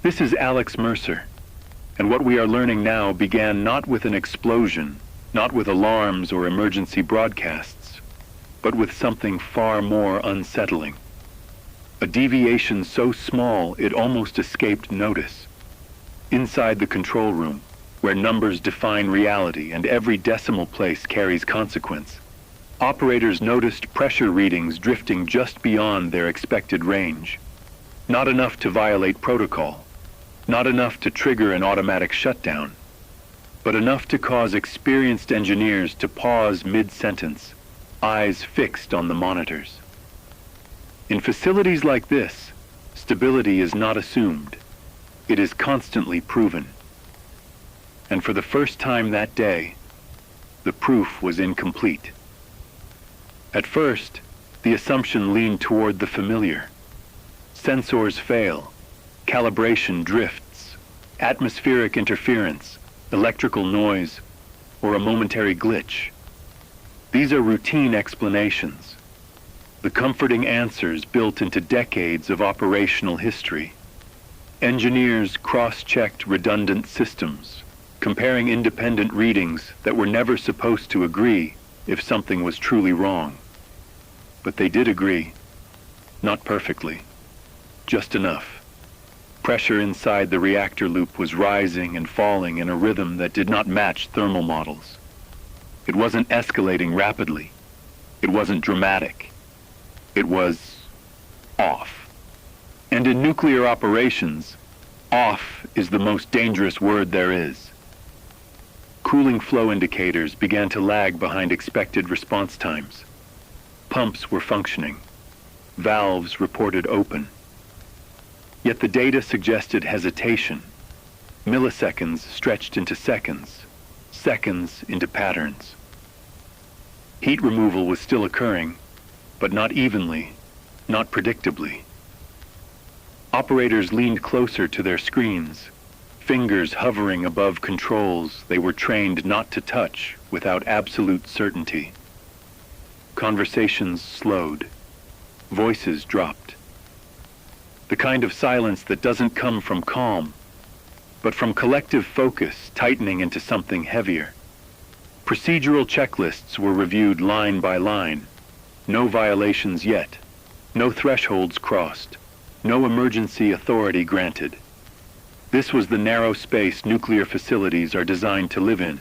This is Alex Mercer, and what we are learning now began not with an explosion, not with alarms or emergency broadcasts, but with something far more unsettling. A deviation so small it almost escaped notice. Inside the control room, where numbers define reality and every decimal place carries consequence, operators noticed pressure readings drifting just beyond their expected range. Not enough to violate protocol, not enough to trigger an automatic shutdown, but enough to cause experienced engineers to pause mid-sentence, eyes fixed on the monitors. In facilities like this, stability is not assumed. It is constantly proven. And for the first time that day, the proof was incomplete. At first, the assumption leaned toward the familiar. Sensors fail, calibration drifts, atmospheric interference, electrical noise, or a momentary glitch. These are routine explanations, the comforting answers built into decades of operational history. Engineers cross-checked redundant systems, comparing independent readings that were never supposed to agree if something was truly wrong. But they did agree, not perfectly, just enough. Pressure inside the reactor loop was rising and falling in a rhythm that did not match thermal models. It wasn't escalating rapidly. It wasn't dramatic. It was off. And in nuclear operations, off is the most dangerous word there is. Cooling flow indicators began to lag behind expected response times. Pumps were functioning. Valves reported open. Yet the data suggested hesitation. Milliseconds stretched into seconds, seconds into patterns. Heat removal was still occurring, but not evenly, not predictably. Operators leaned closer to their screens, fingers hovering above controls they were trained not to touch without absolute certainty. Conversations slowed. Voices dropped. The kind of silence that doesn't come from calm, but from collective focus tightening into something heavier. Procedural checklists were reviewed line by line. No violations yet. No thresholds crossed. No emergency authority granted. This was the narrow space nuclear facilities are designed to live in.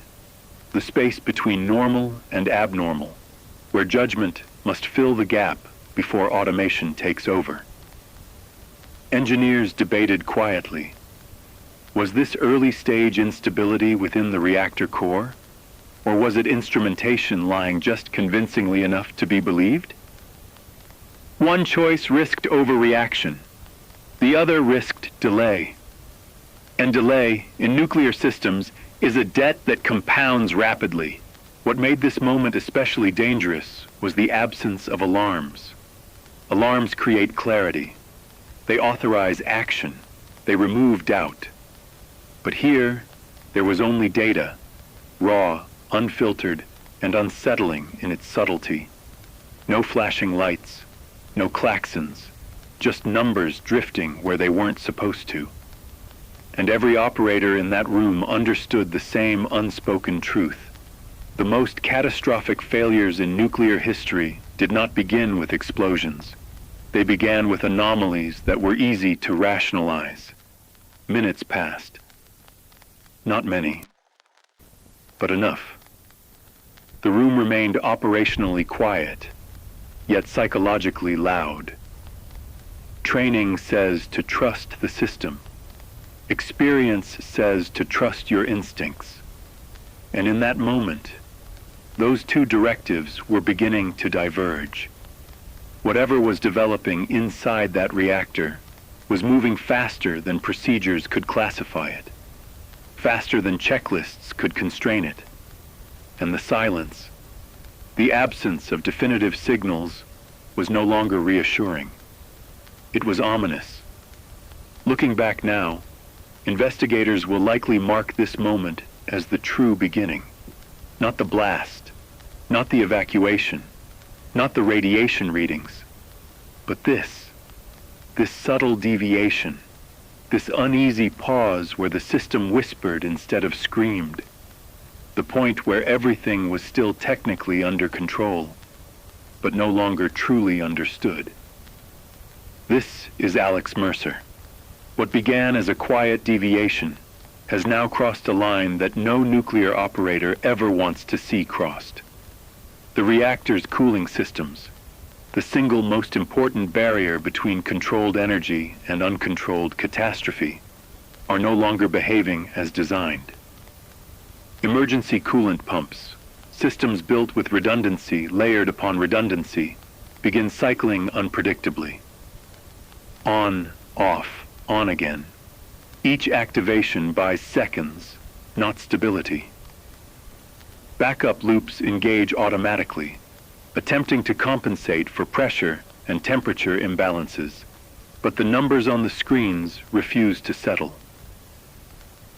The space between normal and abnormal, where judgment must fill the gap before automation takes over. Engineers debated quietly. Was this early stage instability within the reactor core? Or was it instrumentation lying just convincingly enough to be believed? One choice risked overreaction. The other risked delay. And delay, in nuclear systems, is a debt that compounds rapidly. What made this moment especially dangerous was the absence of alarms. Alarms create clarity. They authorize action. They remove doubt. But here, there was only data, raw, unfiltered, and unsettling in its subtlety. No flashing lights, no klaxons, just numbers drifting where they weren't supposed to. And every operator in that room understood the same unspoken truth. The most catastrophic failures in nuclear history did not begin with explosions. They began with anomalies that were easy to rationalize. Minutes passed. Not many, but enough. The room remained operationally quiet, yet psychologically loud. Training says to trust the system. Experience says to trust your instincts. And in that moment, those two directives were beginning to diverge. Whatever was developing inside that reactor was moving faster than procedures could classify it, faster than checklists could constrain it. And the silence, the absence of definitive signals, was no longer reassuring. It was ominous. Looking back now, investigators will likely mark this moment as the true beginning. Not the blast, not the evacuation, not the radiation readings, but this subtle deviation, this uneasy pause where the system whispered instead of screamed, the point where everything was still technically under control, but no longer truly understood. This is Alex Mercer. What began as a quiet deviation has now crossed a line that no nuclear operator ever wants to see crossed. The reactor's cooling systems, the single most important barrier between controlled energy and uncontrolled catastrophe, are no longer behaving as designed. Emergency coolant pumps, systems built with redundancy layered upon redundancy, begin cycling unpredictably. On, off, on again. Each activation buys seconds, not stability. Backup loops engage automatically, attempting to compensate for pressure and temperature imbalances, but the numbers on the screens refuse to settle.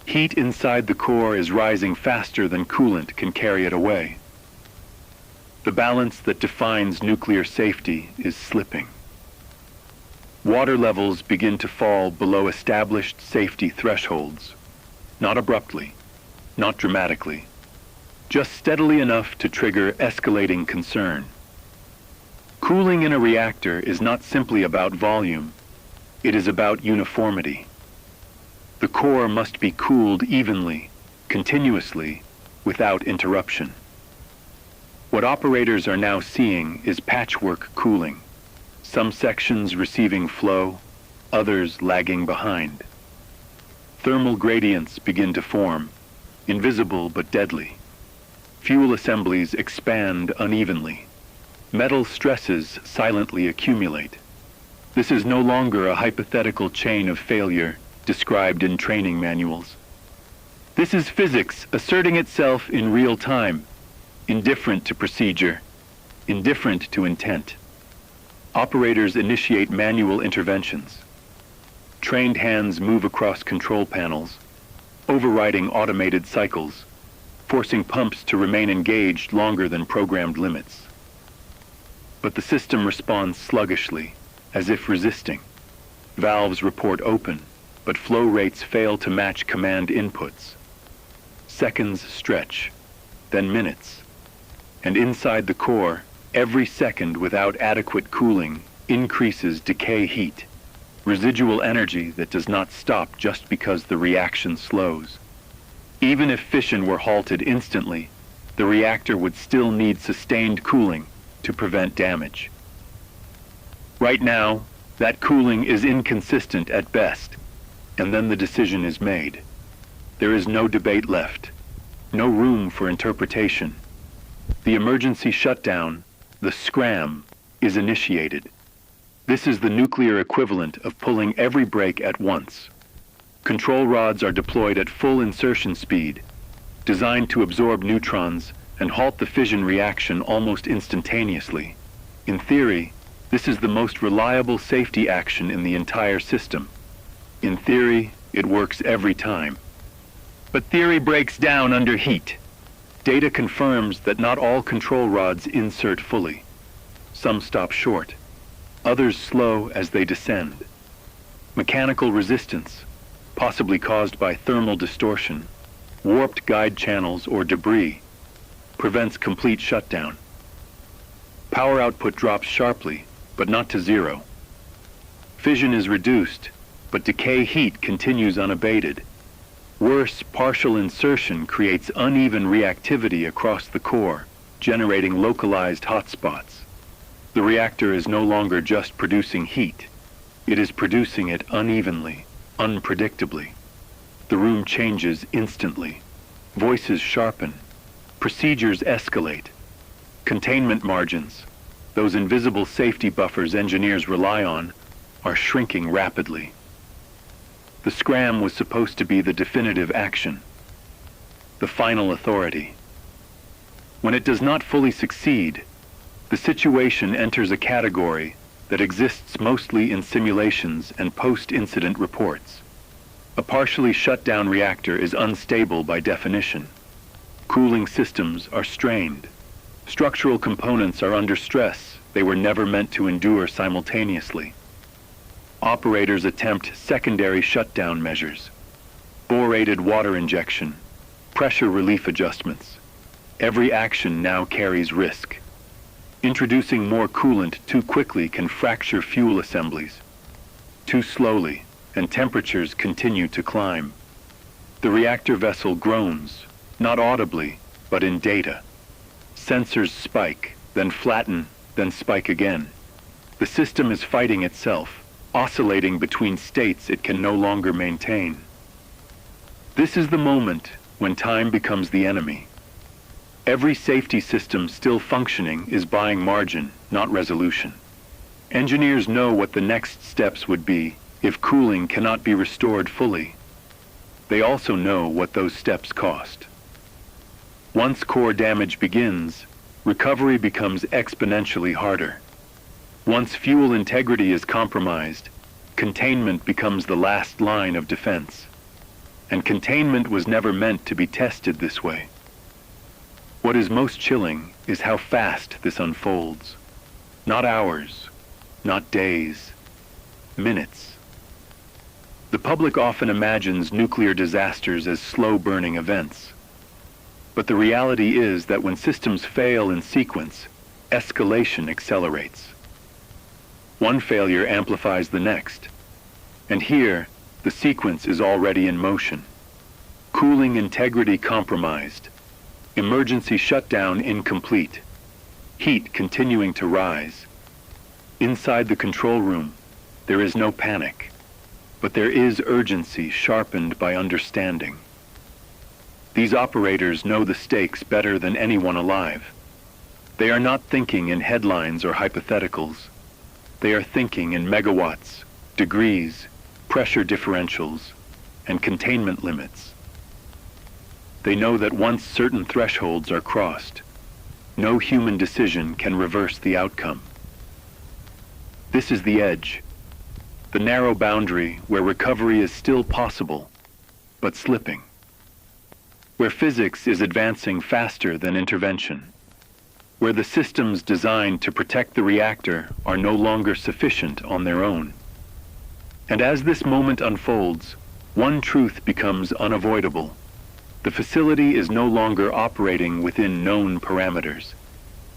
Heat inside the core is rising faster than coolant can carry it away. The balance that defines nuclear safety is slipping. Water levels begin to fall below established safety thresholds, not abruptly, not dramatically, just steadily enough to trigger escalating concern. Cooling in a reactor is not simply about volume, it is about uniformity. The core must be cooled evenly, continuously, without interruption. What operators are now seeing is patchwork cooling, some sections receiving flow, others lagging behind. Thermal gradients begin to form, invisible but deadly. Fuel assemblies expand unevenly. Metal stresses silently accumulate. This is no longer a hypothetical chain of failure described in training manuals. This is physics asserting itself in real time, indifferent to procedure, indifferent to intent. Operators initiate manual interventions. Trained hands move across control panels, overriding automated cycles, forcing pumps to remain engaged longer than programmed limits. But the system responds sluggishly, as if resisting. Valves report open, but flow rates fail to match command inputs. Seconds stretch, then minutes. And inside the core, every second without adequate cooling increases decay heat, residual energy that does not stop just because the reaction slows. Even if fission were halted instantly, the reactor would still need sustained cooling to prevent damage. Right now, that cooling is inconsistent at best, and then the decision is made. There is no debate left, no room for interpretation. The emergency shutdown, the scram, is initiated. This is the nuclear equivalent of pulling every brake at once. Control rods are deployed at full insertion speed, designed to absorb neutrons and halt the fission reaction almost instantaneously. In theory, this is the most reliable safety action in the entire system. In theory, it works every time. But theory breaks down under heat. Data confirms that not all control rods insert fully. Some stop short. Others slow as they descend. Mechanical resistance, possibly caused by thermal distortion, warped guide channels or debris, prevents complete shutdown. Power output drops sharply, but not to zero. Fission is reduced, but decay heat continues unabated. Worse, partial insertion creates uneven reactivity across the core, generating localized hotspots. The reactor is no longer just producing heat. It is producing it unevenly, unpredictably. The room changes instantly. Voices sharpen. Procedures escalate. Containment margins, those invisible safety buffers engineers rely on, are shrinking rapidly. The scram was supposed to be the definitive action, the final authority. When it does not fully succeed, the situation enters a category that exists mostly in simulations and post-incident reports. A partially shut down reactor is unstable by definition. Cooling systems are strained. Structural components are under stress they were never meant to endure simultaneously. Operators attempt secondary shutdown measures, borated water injection, pressure relief adjustments. Every action now carries risk. Introducing more coolant too quickly can fracture fuel assemblies. Too slowly, and temperatures continue to climb. The reactor vessel groans, not audibly, but in data. Sensors spike, then flatten, then spike again. The system is fighting itself, oscillating between states it can no longer maintain. This is the moment when time becomes the enemy. Every safety system still functioning is buying margin, not resolution. Engineers know what the next steps would be if cooling cannot be restored fully. They also know what those steps cost. Once core damage begins, recovery becomes exponentially harder. Once fuel integrity is compromised, containment becomes the last line of defense. And containment was never meant to be tested this way. What is most chilling is how fast this unfolds. Not hours, not days, minutes. The public often imagines nuclear disasters as slow-burning events. But the reality is that when systems fail in sequence, escalation accelerates. One failure amplifies the next. And here, the sequence is already in motion. Cooling integrity compromised. Emergency shutdown incomplete. Heat continuing to rise. Inside the control room, there is no panic. But there is urgency sharpened by understanding. These operators know the stakes better than anyone alive. They are not thinking in headlines or hypotheticals. They are thinking in megawatts, degrees, pressure differentials, and containment limits. They know that once certain thresholds are crossed, no human decision can reverse the outcome. This is the edge, the narrow boundary where recovery is still possible, but slipping. Where physics is advancing faster than intervention. Where the systems designed to protect the reactor are no longer sufficient on their own. And as this moment unfolds, one truth becomes unavoidable. The facility is no longer operating within known parameters.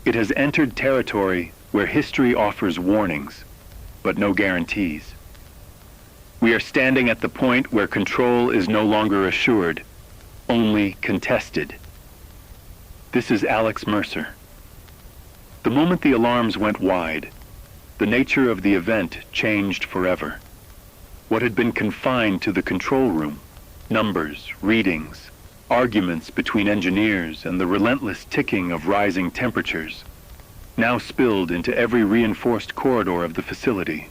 It has entered territory where history offers warnings, but no guarantees. We are standing at the point where control is no longer assured, only contested. This is Alex Mercer. The moment the alarms went wide, the nature of the event changed forever. What had been confined to the control room, numbers, readings, arguments between engineers, and the relentless ticking of rising temperatures, now spilled into every reinforced corridor of the facility.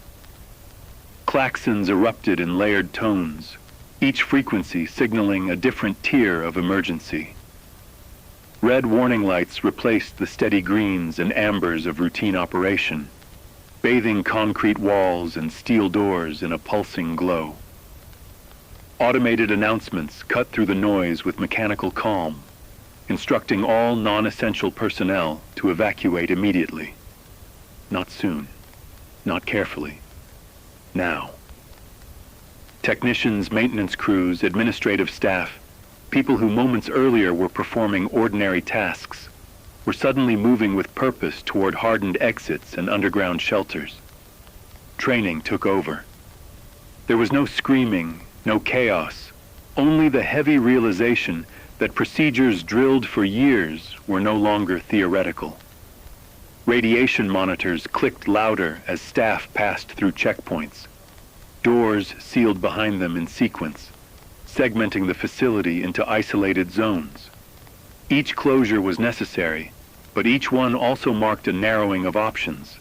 Klaxons erupted in layered tones, each frequency signaling a different tier of emergency. Red warning lights replaced the steady greens and ambers of routine operation, bathing concrete walls and steel doors in a pulsing glow. Automated announcements cut through the noise with mechanical calm, instructing all non-essential personnel to evacuate immediately. Not soon, not carefully, now. Technicians, maintenance crews, administrative staff, people who moments earlier were performing ordinary tasks, were suddenly moving with purpose toward hardened exits and underground shelters. Training took over. There was no screaming, no chaos, only the heavy realization that procedures drilled for years were no longer theoretical. Radiation monitors clicked louder as staff passed through checkpoints. Doors sealed behind them in sequence, segmenting the facility into isolated zones. Each closure was necessary, but each one also marked a narrowing of options.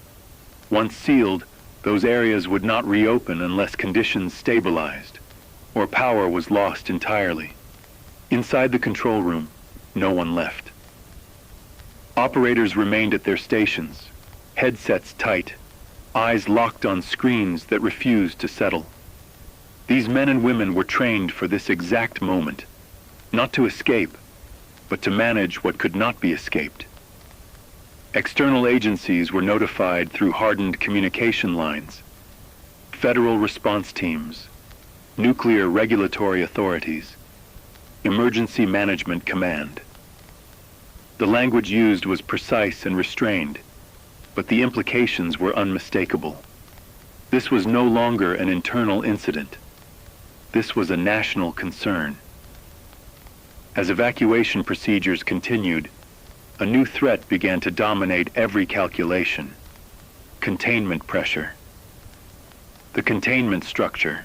Once sealed, those areas would not reopen unless conditions stabilized, or power was lost entirely. Inside the control room, no one left. Operators remained at their stations, headsets tight, eyes locked on screens that refused to settle. These men and women were trained for this exact moment, not to escape, but to manage what could not be escaped. External agencies were notified through hardened communication lines. federal response teams, nuclear regulatory authorities, emergency management command. The language used was precise and restrained, but the implications were unmistakable. This was no longer an internal incident. This was a national concern. As evacuation procedures continued, a new threat began to dominate every calculation: containment pressure. The containment structure,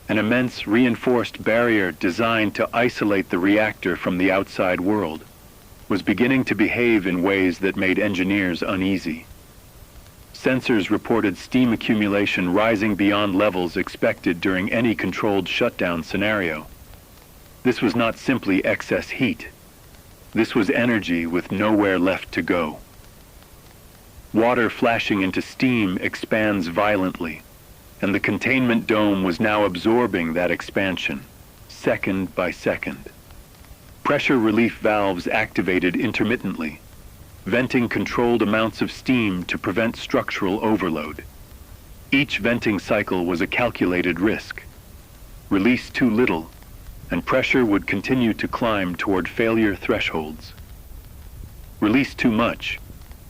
an immense reinforced barrier designed to isolate the reactor from the outside world, was beginning to behave in ways that made engineers uneasy. Sensors reported steam accumulation rising beyond levels expected during any controlled shutdown scenario. This was not simply excess heat. This was energy with nowhere left to go. Water flashing into steam expands violently, and the containment dome was now absorbing that expansion, second by second. Pressure relief valves activated intermittently, venting controlled amounts of steam to prevent structural overload. Each venting cycle was a calculated risk. Release too little, and pressure would continue to climb toward failure thresholds. Release too much,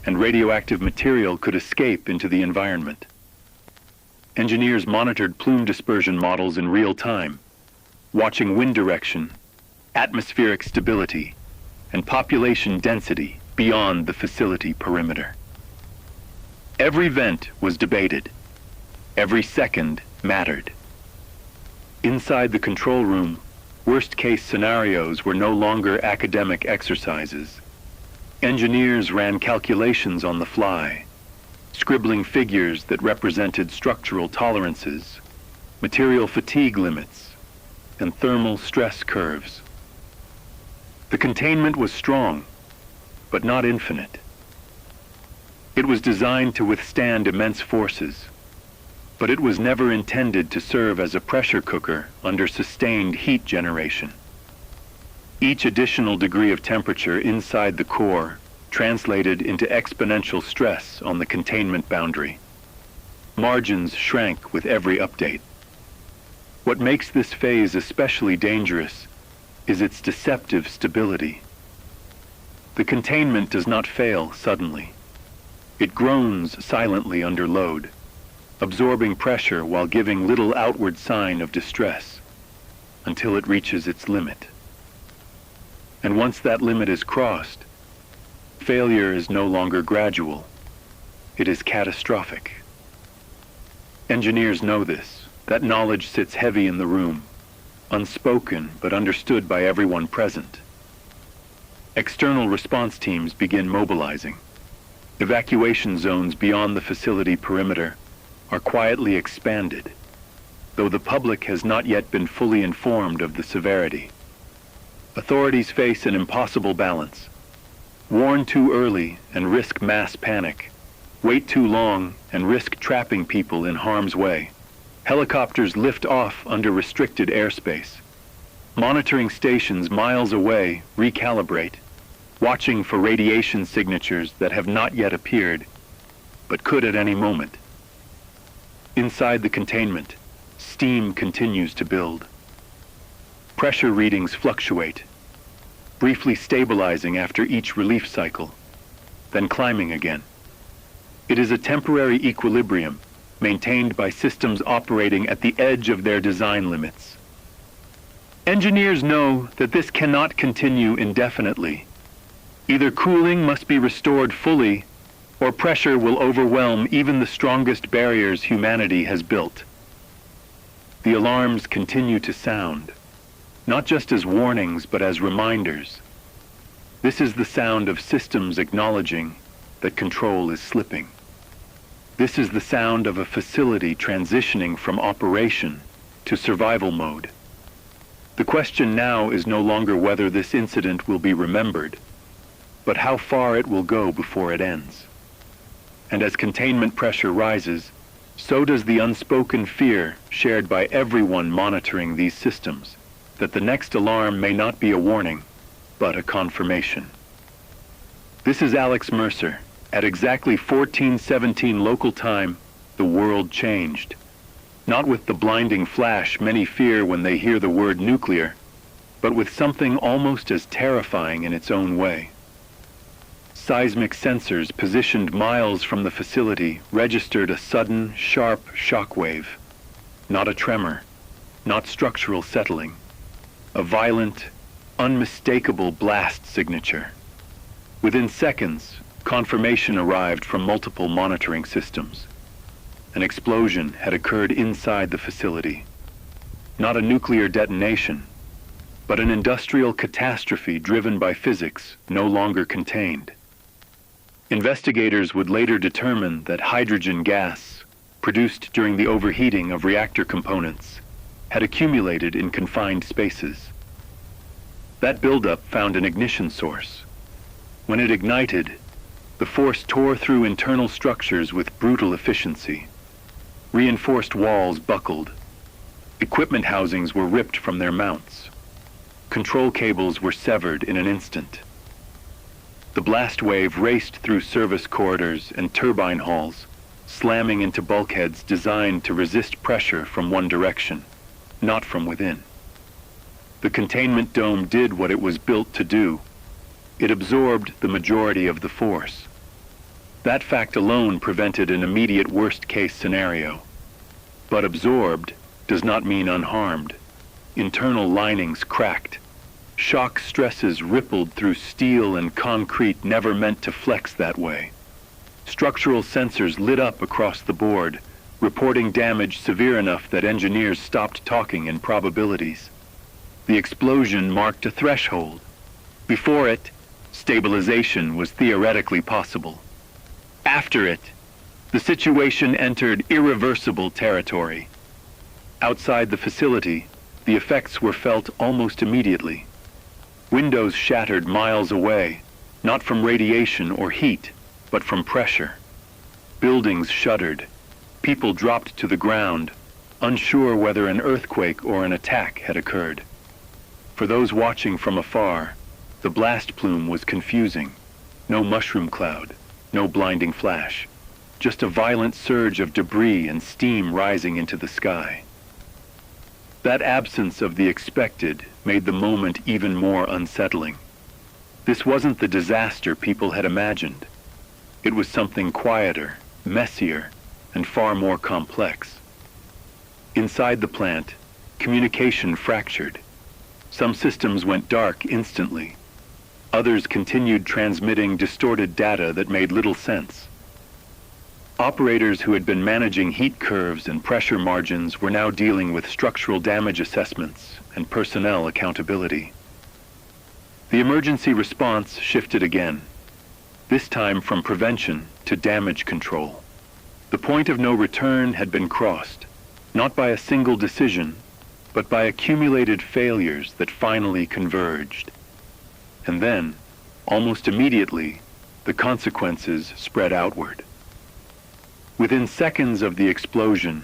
and radioactive material could escape into the environment. Engineers monitored plume dispersion models in real time, watching wind direction, atmospheric stability, and population density beyond the facility perimeter. Every vent was debated. Every second mattered. Inside the control room, worst-case scenarios were no longer academic exercises. Engineers ran calculations on the fly, scribbling figures that represented structural tolerances, material fatigue limits, and thermal stress curves. The containment was strong, but not infinite. It was designed to withstand immense forces, but it was never intended to serve as a pressure cooker under sustained heat generation. Each additional degree of temperature inside the core translated into exponential stress on the containment boundary. Margins shrank with every update. What makes this phase especially dangerous is its deceptive stability. The containment does not fail suddenly. It groans silently under load, absorbing pressure while giving little outward sign of distress, until it reaches its limit. And once that limit is crossed, failure is no longer gradual. It is catastrophic. Engineers know this. That knowledge sits heavy in the room, unspoken but understood by everyone present. External response teams begin mobilizing. Evacuation zones beyond the facility perimeter are quietly expanded, though the public has not yet been fully informed of the severity. Authorities face an impossible balance. Warn too early and risk mass panic. Wait too long and risk trapping people in harm's way. Helicopters lift off under restricted airspace. Monitoring stations miles away recalibrate, watching for radiation signatures that have not yet appeared, but could at any moment. Inside the containment, steam continues to build. Pressure readings fluctuate, briefly stabilizing after each relief cycle, then climbing again. It is a temporary equilibrium maintained by systems operating at the edge of their design limits. Engineers know that this cannot continue indefinitely. Either cooling must be restored fully, or pressure will overwhelm even the strongest barriers humanity has built. The alarms continue to sound, not just as warnings but as reminders. This is the sound of systems acknowledging that control is slipping. This is the sound of a facility transitioning from operation to survival mode. The question now is no longer whether this incident will be remembered, but how far it will go before it ends. And as containment pressure rises, so does the unspoken fear shared by everyone monitoring these systems, that the next alarm may not be a warning, but a confirmation. This is Alex Mercer. At exactly 14:17 local time, the world changed. Not with the blinding flash many fear when they hear the word nuclear, but with something almost as terrifying in its own way. Seismic sensors positioned miles from the facility registered a sudden, sharp shockwave. Not a tremor, not structural settling. A violent, unmistakable blast signature. Within seconds, confirmation arrived from multiple monitoring systems. An explosion had occurred inside the facility. Not a nuclear detonation, but an industrial catastrophe driven by physics no longer contained. Investigators would later determine that hydrogen gas, produced during the overheating of reactor components, had accumulated in confined spaces. That buildup found an ignition source. When it ignited, the force tore through internal structures with brutal efficiency. Reinforced walls buckled. Equipment housings were ripped from their mounts. Control cables were severed in an instant. The blast wave raced through service corridors and turbine halls, slamming into bulkheads designed to resist pressure from one direction, not from within. The containment dome did what it was built to do. It absorbed the majority of the force. That fact alone prevented an immediate worst-case scenario. But absorbed does not mean unharmed. Internal linings cracked. Shock stresses rippled through steel and concrete never meant to flex that way. Structural sensors lit up across the board, reporting damage severe enough that engineers stopped talking in probabilities. The explosion marked a threshold. Before it, stabilization was theoretically possible. After it, the situation entered irreversible territory. Outside the facility, the effects were felt almost immediately. Windows shattered miles away, not from radiation or heat, but from pressure. Buildings shuddered. People dropped to the ground, unsure whether an earthquake or an attack had occurred. For those watching from afar, the blast plume was confusing. No mushroom cloud, no blinding flash, just a violent surge of debris and steam rising into the sky. That absence of the expected made the moment even more unsettling. This wasn't the disaster people had imagined. It was something quieter, messier, and far more complex. Inside the plant, communication fractured. Some systems went dark instantly. Others continued transmitting distorted data that made little sense. Operators who had been managing heat curves and pressure margins were now dealing with structural damage assessments and personnel accountability. The emergency response shifted again, this time from prevention to damage control. The point of no return had been crossed, not by a single decision, but by accumulated failures that finally converged. And then, almost immediately, the consequences spread outward. Within seconds of the explosion,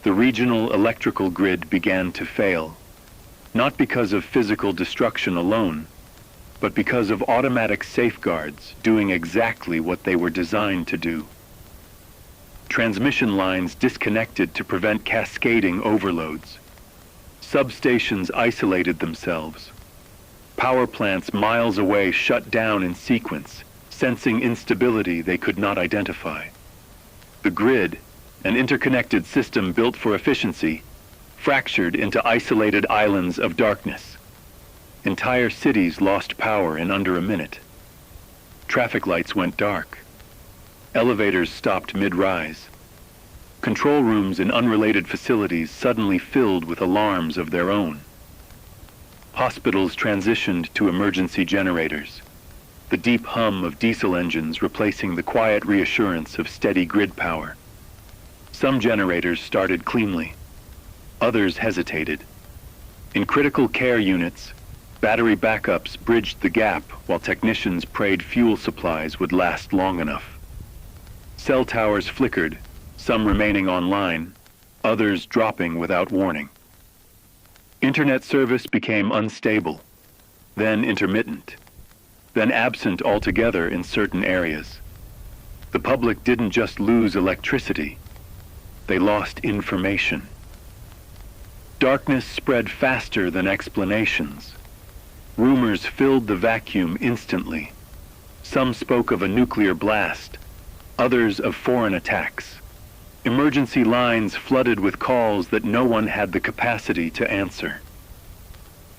the regional electrical grid began to fail, not because of physical destruction alone, but because of automatic safeguards doing exactly what they were designed to do. Transmission lines disconnected to prevent cascading overloads. Substations isolated themselves. Power plants miles away shut down in sequence, sensing instability they could not identify. The grid, an interconnected system built for efficiency, fractured into isolated islands of darkness. Entire cities lost power in under a minute. Traffic lights went dark. Elevators stopped mid-rise. Control rooms in unrelated facilities suddenly filled with alarms of their own. Hospitals transitioned to emergency generators, the deep hum of diesel engines replacing the quiet reassurance of steady grid power. Some generators started cleanly. Others hesitated. In critical care units, battery backups bridged the gap while technicians prayed fuel supplies would last long enough. Cell towers flickered, some remaining online, others dropping without warning. Internet service became unstable, then intermittent, then absent altogether in certain areas. The public didn't just lose electricity, they lost information. Darkness spread faster than explanations. Rumors filled the vacuum instantly. Some spoke of a nuclear blast, others of foreign attacks. Emergency lines flooded with calls that no one had the capacity to answer.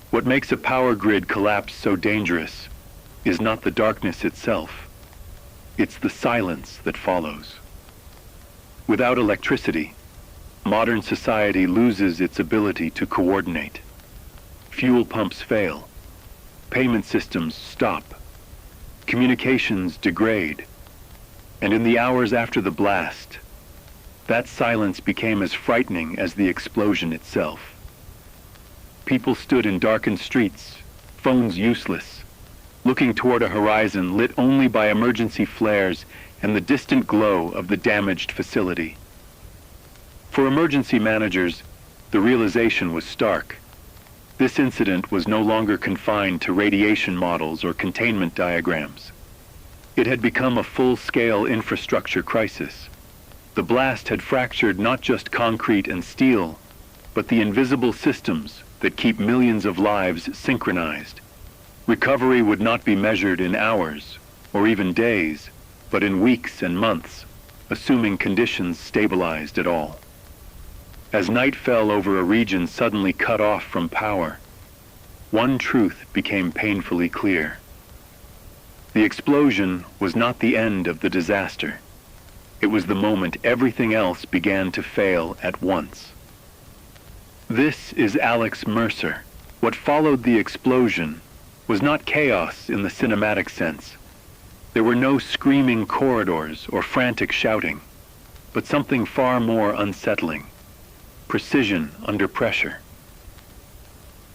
What makes a power grid collapse so dangerous is not the darkness itself. It's the silence that follows. Without electricity, modern society loses its ability to coordinate. Fuel pumps fail. Payment systems stop. Communications degrade. And in the hours after the blast, that silence became as frightening as the explosion itself. People stood in darkened streets, phones useless, looking toward a horizon lit only by emergency flares and the distant glow of the damaged facility. For emergency managers, the realization was stark. This incident was no longer confined to radiation models or containment diagrams. It had become a full-scale infrastructure crisis. The blast had fractured not just concrete and steel, but the invisible systems that keep millions of lives synchronized. Recovery would not be measured in hours, or even days, but in weeks and months, assuming conditions stabilized at all. As night fell over a region suddenly cut off from power, one truth became painfully clear. The explosion was not the end of the disaster. It was the moment everything else began to fail at once. This is Alex Mercer. What followed the explosion was not chaos in the cinematic sense. There were no screaming corridors or frantic shouting, but something far more unsettling. Precision under pressure.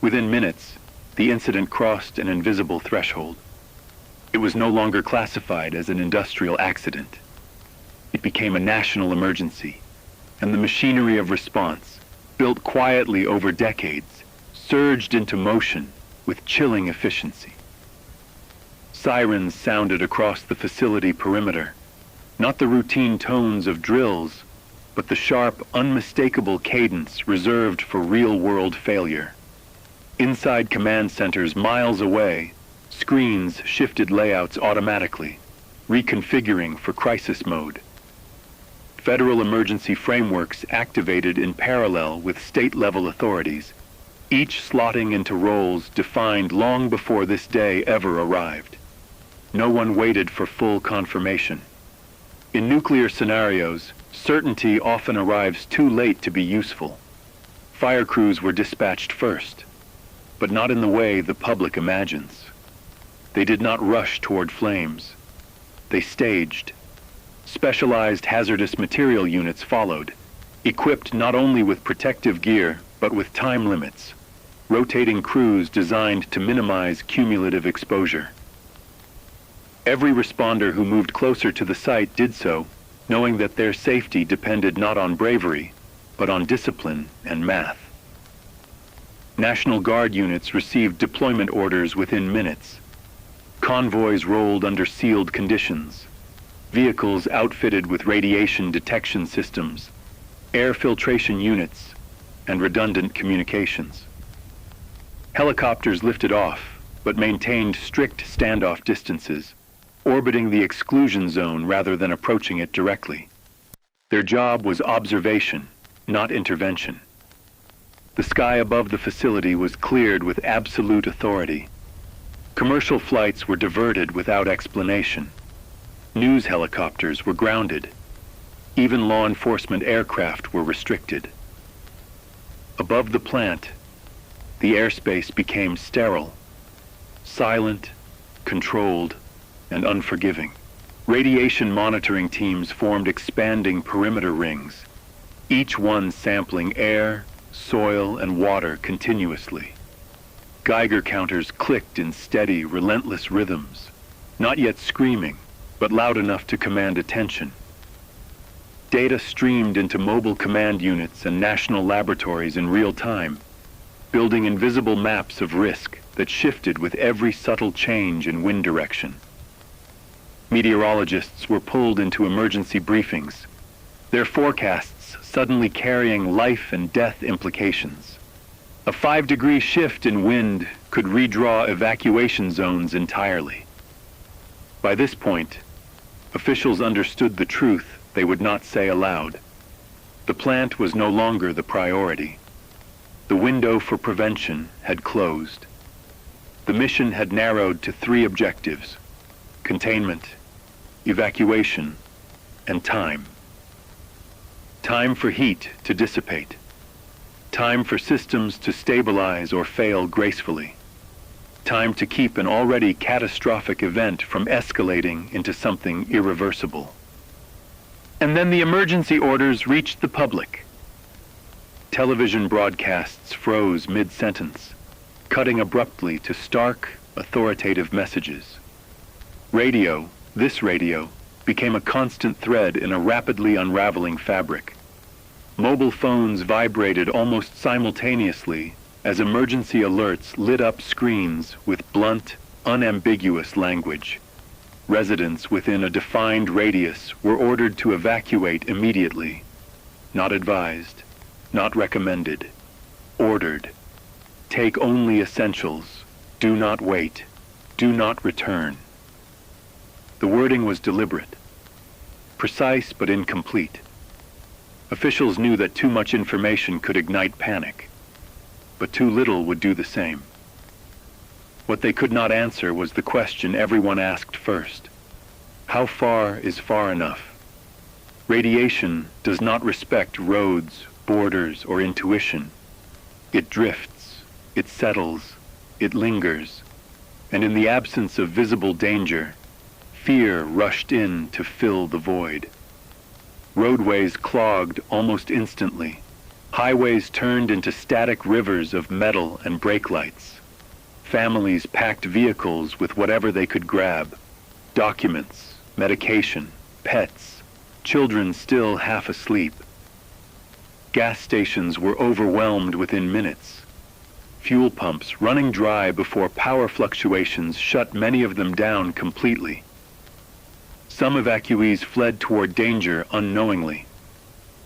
Within minutes, the incident crossed an invisible threshold. It was no longer classified as an industrial accident. It became a national emergency, and the machinery of response, built quietly over decades, surged into motion with chilling efficiency. Sirens sounded across the facility perimeter, not the routine tones of drills, but the sharp, unmistakable cadence reserved for real-world failure. Inside command centers miles away, screens shifted layouts automatically, reconfiguring for crisis mode. Federal emergency frameworks activated in parallel with state-level authorities, each slotting into roles defined long before this day ever arrived. No one waited for full confirmation. In nuclear scenarios, certainty often arrives too late to be useful. Fire crews were dispatched first, but not in the way the public imagines. They did not rush toward flames. They staged. Specialized hazardous material units followed, equipped not only with protective gear, but with time limits, rotating crews designed to minimize cumulative exposure. Every responder who moved closer to the site did so, knowing that their safety depended not on bravery, but on discipline and math. National Guard units received deployment orders within minutes. Convoys rolled under sealed conditions. Vehicles outfitted with radiation detection systems, air filtration units, and redundant communications. Helicopters lifted off, but maintained strict standoff distances, orbiting the exclusion zone rather than approaching it directly. Their job was observation, not intervention. The sky above the facility was cleared with absolute authority. Commercial flights were diverted without explanation. News helicopters were grounded. Even law enforcement aircraft were restricted. Above the plant, the airspace became sterile, silent, controlled, and unforgiving. Radiation monitoring teams formed expanding perimeter rings, each one sampling air, soil, and water continuously. Geiger counters clicked in steady, relentless rhythms, not yet screaming, but loud enough to command attention. Data streamed into mobile command units and national laboratories in real time, building invisible maps of risk that shifted with every subtle change in wind direction. Meteorologists were pulled into emergency briefings, their forecasts suddenly carrying life and death implications. A 5-degree shift in wind could redraw evacuation zones entirely. By this point, officials understood the truth they would not say aloud. The plant was no longer the priority. The window for prevention had closed. The mission had narrowed to 3 objectives: containment, evacuation, and time. Time for heat to dissipate. Time for systems to stabilize or fail gracefully. Time to keep an already catastrophic event from escalating into something irreversible. And then the emergency orders reached the public. Television broadcasts froze mid-sentence, cutting abruptly to stark, authoritative messages. Radio, this radio, became a constant thread in a rapidly unraveling fabric. Mobile phones vibrated almost simultaneously as emergency alerts lit up screens with blunt, unambiguous language. Residents within a defined radius were ordered to evacuate immediately. Not advised, not recommended, ordered. Take only essentials. Do not wait. Do not return. The wording was deliberate, precise but incomplete. Officials knew that too much information could ignite panic, but too little would do the same. What they could not answer was the question everyone asked first. How far is far enough? Radiation does not respect roads, borders, or intuition. It drifts, it settles, it lingers, and in the absence of visible danger, fear rushed in to fill the void. Roadways clogged almost instantly. Highways turned into static rivers of metal and brake lights. Families packed vehicles with whatever they could grab: documents, medication, pets, children still half asleep. Gas stations were overwhelmed within minutes. Fuel pumps running dry before power fluctuations shut many of them down completely. Some evacuees fled toward danger unknowingly,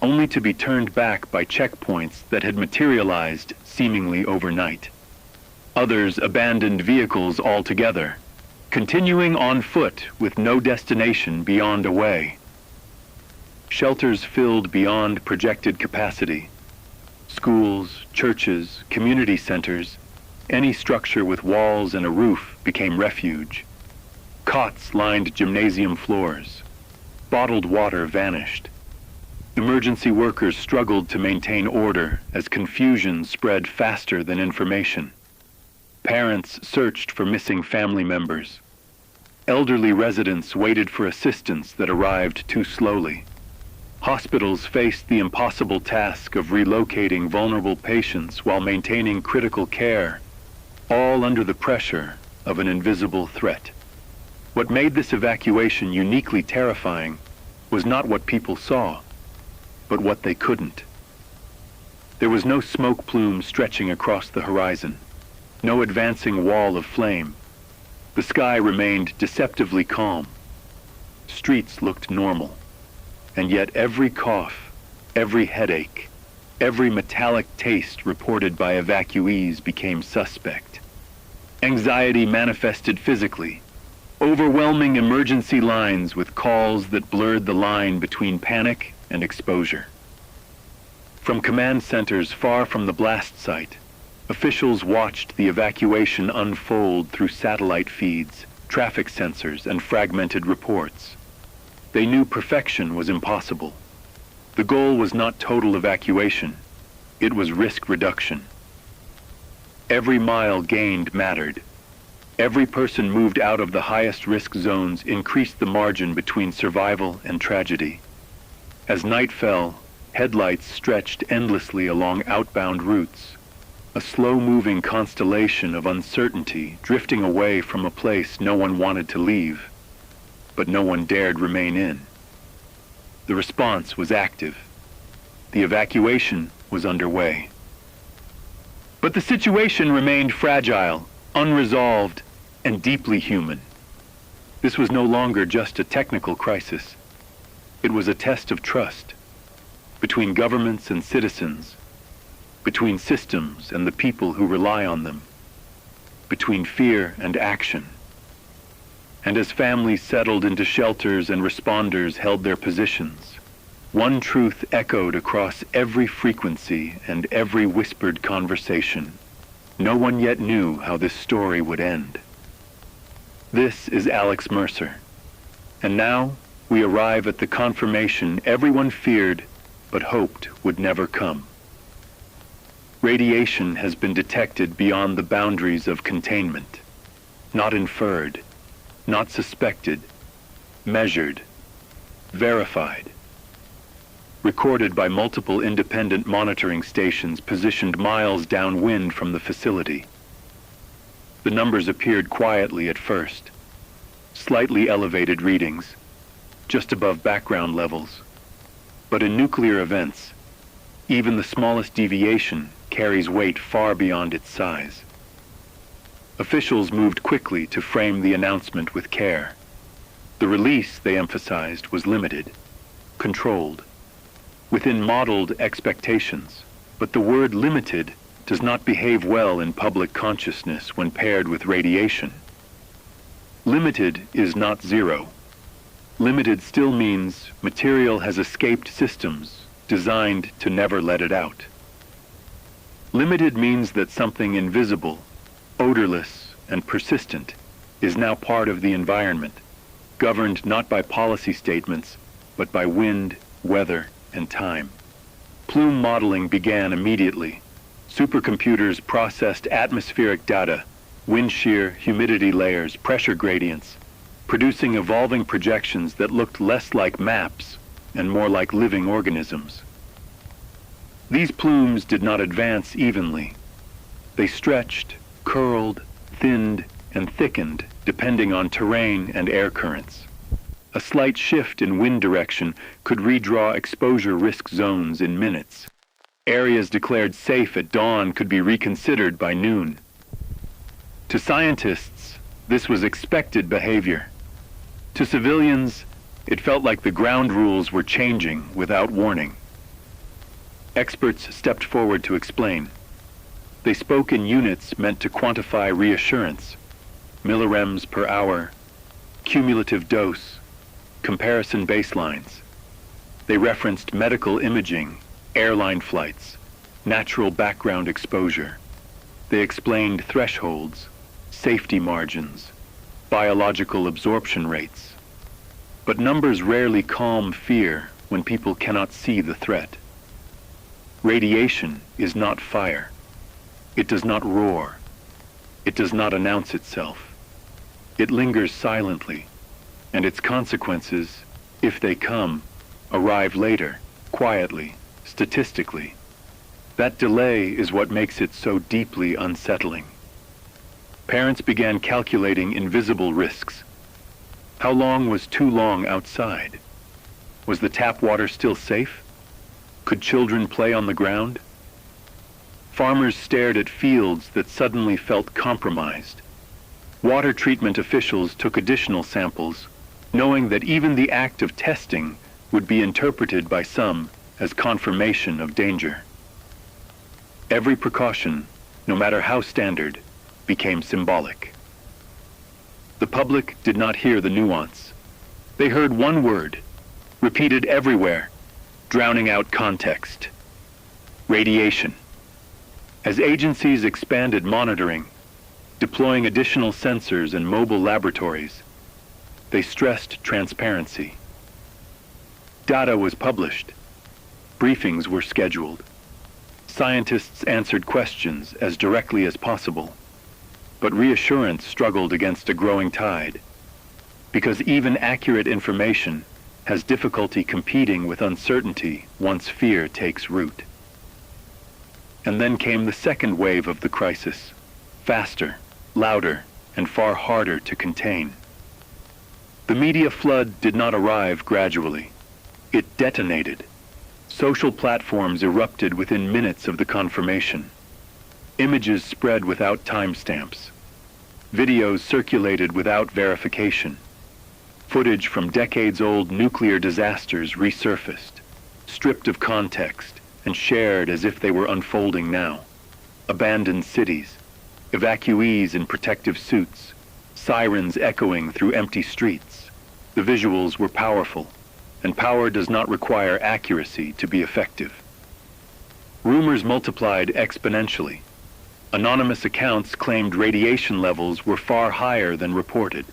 only to be turned back by checkpoints that had materialized seemingly overnight. Others abandoned vehicles altogether, continuing on foot with no destination beyond a way. Shelters filled beyond projected capacity. Schools, churches, community centers, any structure with walls and a roof became refuge. Cots lined gymnasium floors. Bottled water vanished. Emergency workers struggled to maintain order as confusion spread faster than information. Parents searched for missing family members. Elderly residents waited for assistance that arrived too slowly. Hospitals faced the impossible task of relocating vulnerable patients while maintaining critical care, all under the pressure of an invisible threat. What made this evacuation uniquely terrifying was not what people saw, but what they couldn't. There was no smoke plume stretching across the horizon, no advancing wall of flame. The sky remained deceptively calm. Streets looked normal, and yet every cough, every headache, every metallic taste reported by evacuees became suspect. Anxiety manifested physically. Overwhelming emergency lines with calls that blurred the line between panic and exposure. From command centers far from the blast site, officials watched the evacuation unfold through satellite feeds, traffic sensors, and fragmented reports. They knew perfection was impossible. The goal was not total evacuation. It was risk reduction. Every mile gained mattered. Every person moved out of the highest risk zones increased the margin between survival and tragedy. As night fell, headlights stretched endlessly along outbound routes, a slow-moving constellation of uncertainty drifting away from a place no one wanted to leave, but no one dared remain in. The response was active. The evacuation was underway. But the situation remained fragile, unresolved, and deeply human. This was no longer just a technical crisis. It was a test of trust between governments and citizens, between systems and the people who rely on them, between fear and action. And as families settled into shelters and responders held their positions, one truth echoed across every frequency and every whispered conversation. No one yet knew how this story would end. This is Alex Mercer. And now we arrive at the confirmation everyone feared but hoped would never come. Radiation has been detected beyond the boundaries of containment, not inferred, not suspected, measured, verified. Recorded by multiple independent monitoring stations positioned miles downwind from the facility. The numbers appeared quietly at first, slightly elevated readings, just above background levels. But in nuclear events, even the smallest deviation carries weight far beyond its size. Officials moved quickly to frame the announcement with care. The release, they emphasized, was limited, controlled, within modeled expectations. But the word limited does not behave well in public consciousness when paired with radiation. Limited is not zero. Limited still means material has escaped systems designed to never let it out. Limited means that something invisible, odorless, and persistent is now part of the environment, governed not by policy statements, but by wind, weather, and time. Plume modeling began immediately. Supercomputers processed atmospheric data, wind shear, humidity layers, pressure gradients, producing evolving projections that looked less like maps and more like living organisms. These plumes did not advance evenly. They stretched, curled, thinned, and thickened depending on terrain and air currents. A slight shift in wind direction could redraw exposure risk zones in minutes. Areas declared safe at dawn could be reconsidered by noon. To scientists, this was expected behavior. To civilians, it felt like the ground rules were changing without warning. Experts stepped forward to explain. They spoke in units meant to quantify reassurance, millirems per hour, cumulative dose, comparison baselines. They referenced medical imaging, airline flights, natural background exposure. They explained thresholds, safety margins, biological absorption rates. But numbers rarely calm fear when people cannot see the threat. Radiation is not fire. It does not roar. It does not announce itself. It lingers silently, and its consequences, if they come, arrive later, quietly, statistically. That delay is what makes it so deeply unsettling. Parents began calculating invisible risks. How long was too long outside? Was the tap water still safe? Could children play on the ground? Farmers stared at fields that suddenly felt compromised. Water treatment officials took additional samples, knowing that even the act of testing would be interpreted by some as confirmation of danger. Every precaution, no matter how standard, became symbolic. The public did not hear the nuance. They heard one word, repeated everywhere, drowning out context: radiation. As agencies expanded monitoring, deploying additional sensors and mobile laboratories, they stressed transparency. Data was published. Briefings were scheduled. Scientists answered questions as directly as possible. But reassurance struggled against a growing tide, because even accurate information has difficulty competing with uncertainty once fear takes root. And then came the second wave of the crisis, faster, louder, and far harder to contain. The media flood did not arrive gradually. It detonated. Social platforms erupted within minutes of the confirmation. Images spread without timestamps. Videos circulated without verification. Footage from decades-old nuclear disasters resurfaced, stripped of context and shared as if they were unfolding now. Abandoned cities, evacuees in protective suits, sirens echoing through empty streets. The visuals were powerful, and power does not require accuracy to be effective. Rumors multiplied exponentially. Anonymous accounts claimed radiation levels were far higher than reported.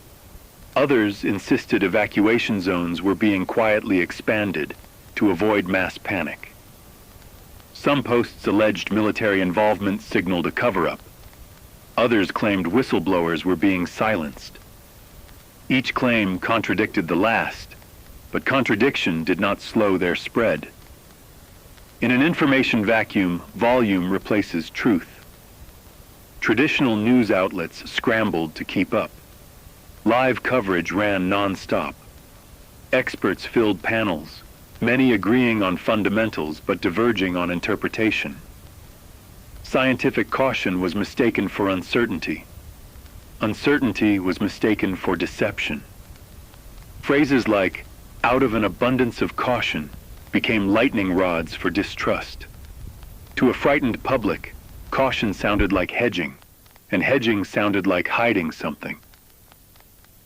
Others insisted evacuation zones were being quietly expanded to avoid mass panic. Some posts alleged military involvement signaled a cover-up. Others claimed whistleblowers were being silenced. Each claim contradicted the last, but contradiction did not slow their spread. In an information vacuum, volume replaces truth. Traditional news outlets scrambled to keep up. Live coverage ran non-stop. Experts filled panels, many agreeing on fundamentals but diverging on interpretation. Scientific caution was mistaken for uncertainty. Uncertainty was mistaken for deception. Phrases like, "out of an abundance of caution," became lightning rods for distrust. To a frightened public, caution sounded like hedging, and hedging sounded like hiding something.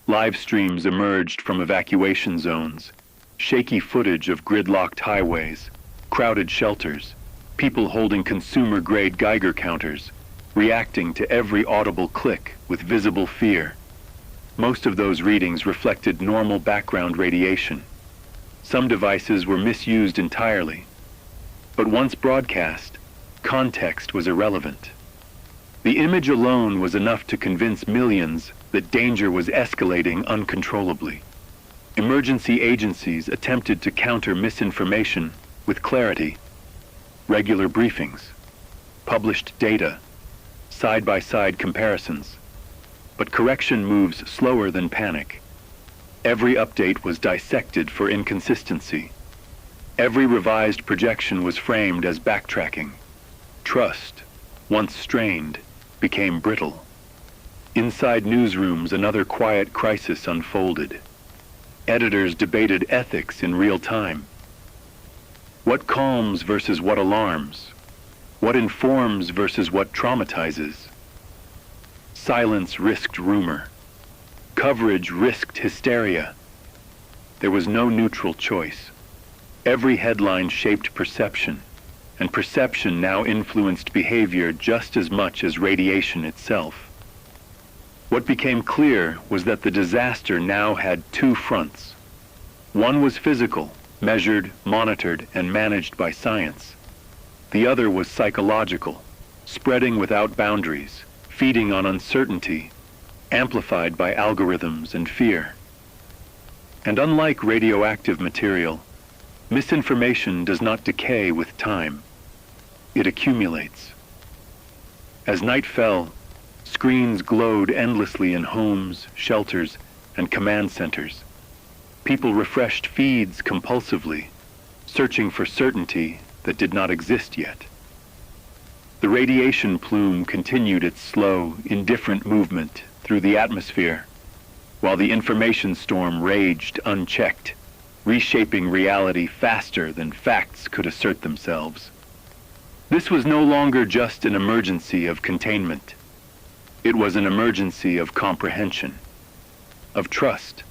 Live streams emerged from evacuation zones, shaky footage of gridlocked highways, crowded shelters, people holding consumer-grade Geiger counters, reacting to every audible click with visible fear. Most of those readings reflected normal background radiation. Some devices were misused entirely. But once broadcast, context was irrelevant. The image alone was enough to convince millions that danger was escalating uncontrollably. Emergency agencies attempted to counter misinformation with clarity. Regular briefings, published data, side-by-side comparisons. But correction moves slower than panic. Every update was dissected for inconsistency. Every revised projection was framed as backtracking. Trust, once strained, became brittle. Inside newsrooms, another quiet crisis unfolded. Editors debated ethics in real time. What calms versus what alarms? What informs versus what traumatizes? Silence risked rumor. Coverage risked hysteria. There was no neutral choice. Every headline shaped perception, and perception now influenced behavior just as much as radiation itself. What became clear was that the disaster now had two fronts. One was physical, measured, monitored, and managed by science. The other was psychological, spreading without boundaries, feeding on uncertainty, amplified by algorithms and fear. And unlike radioactive material, misinformation does not decay with time. It accumulates. As night fell, screens glowed endlessly in homes, shelters, and command centers. People refreshed feeds compulsively, searching for certainty that did not exist yet. The radiation plume continued its slow, indifferent movement through the atmosphere, while the information storm raged unchecked, reshaping reality faster than facts could assert themselves. This was no longer just an emergency of containment. It was an emergency of comprehension, of trust,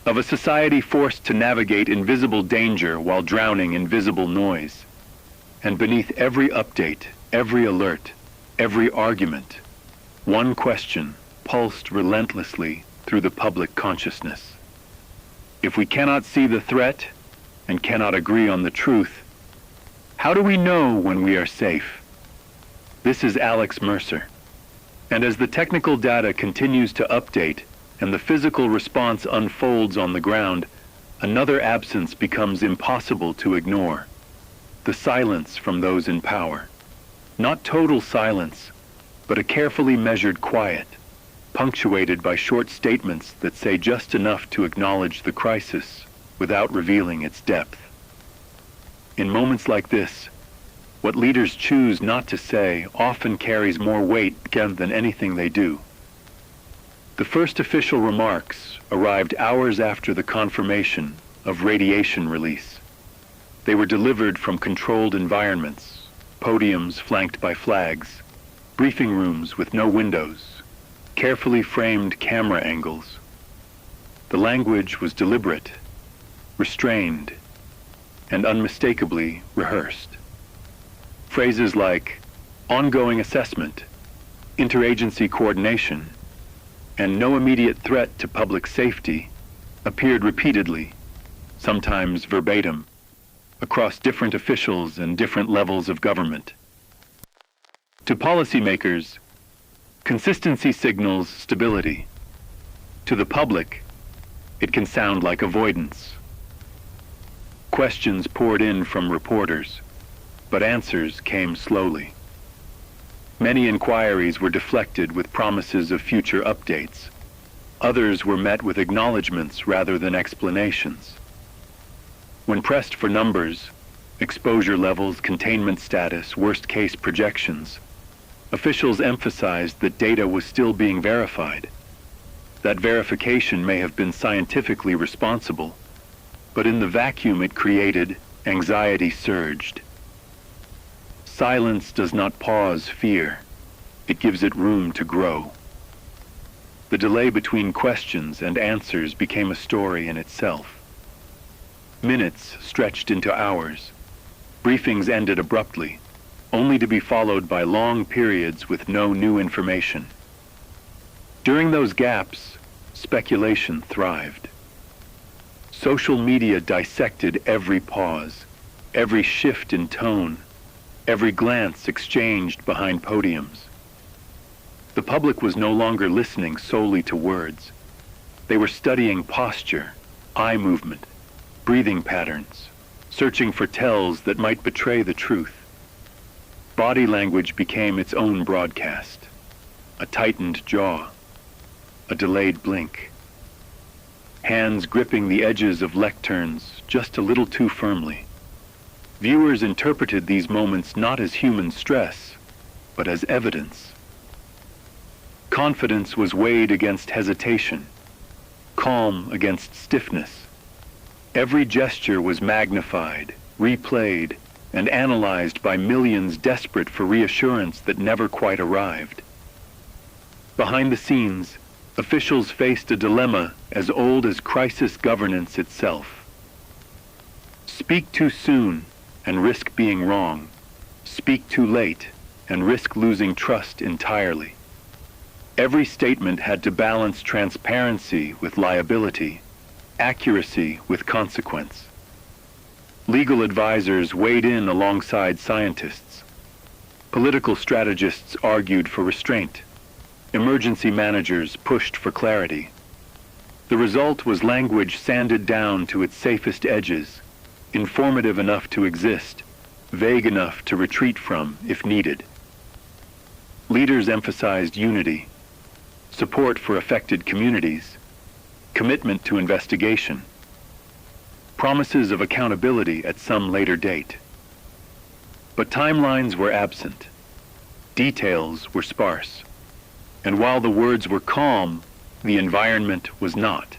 of a society forced to navigate invisible danger while drowning in visible noise. And beneath every update, every alert, every argument, one question pulsed relentlessly through the public consciousness. If we cannot see the threat and cannot agree on the truth, how do we know when we are safe? This is Alex Mercer. And as the technical data continues to update and the physical response unfolds on the ground, another absence becomes impossible to ignore: the silence from those in power. Not total silence, but a carefully measured quiet, punctuated by short statements that say just enough to acknowledge the crisis without revealing its depth. In moments like this, what leaders choose not to say often carries more weight than anything they do. The first official remarks arrived hours after the confirmation of radiation release. They were delivered from controlled environments, podiums flanked by flags, briefing rooms with no windows, carefully framed camera angles. The language was deliberate, restrained, and unmistakably rehearsed. Phrases like ongoing assessment, interagency coordination, and no immediate threat to public safety appeared repeatedly, sometimes verbatim, across different officials and different levels of government. To policymakers, consistency signals stability. To the public, it can sound like avoidance. Questions poured in from reporters, but answers came slowly. Many inquiries were deflected with promises of future updates. Others were met with acknowledgments rather than explanations. When pressed for numbers, exposure levels, containment status, worst-case projections, officials emphasized that data was still being verified. That verification may have been scientifically responsible, but in the vacuum it created, anxiety surged. Silence does not pause fear. It gives it room to grow. The delay between questions and answers became a story in itself. Minutes stretched into hours. Briefings ended abruptly, only to be followed by long periods with no new information. During those gaps, speculation thrived. Social media dissected every pause, every shift in tone, every glance exchanged behind podiums. The public was no longer listening solely to words. They were studying posture, eye movement, breathing patterns, searching for tells that might betray the truth. Body language became its own broadcast. A tightened jaw, a delayed blink. Hands gripping the edges of lecterns just a little too firmly. Viewers interpreted these moments not as human stress, but as evidence. Confidence was weighed against hesitation, calm against stiffness. Every gesture was magnified, replayed, and analyzed by millions desperate for reassurance that never quite arrived. Behind the scenes, officials faced a dilemma as old as crisis governance itself. Speak too soon and risk being wrong. Speak too late and risk losing trust entirely. Every statement had to balance transparency with liability, accuracy with consequence. Legal advisors weighed in alongside scientists. Political strategists argued for restraint. Emergency managers pushed for clarity. The result was language sanded down to its safest edges, informative enough to exist, vague enough to retreat from if needed. Leaders emphasized unity, support for affected communities, commitment to investigation, promises of accountability at some later date. But timelines were absent, details were sparse, and while the words were calm, the environment was not.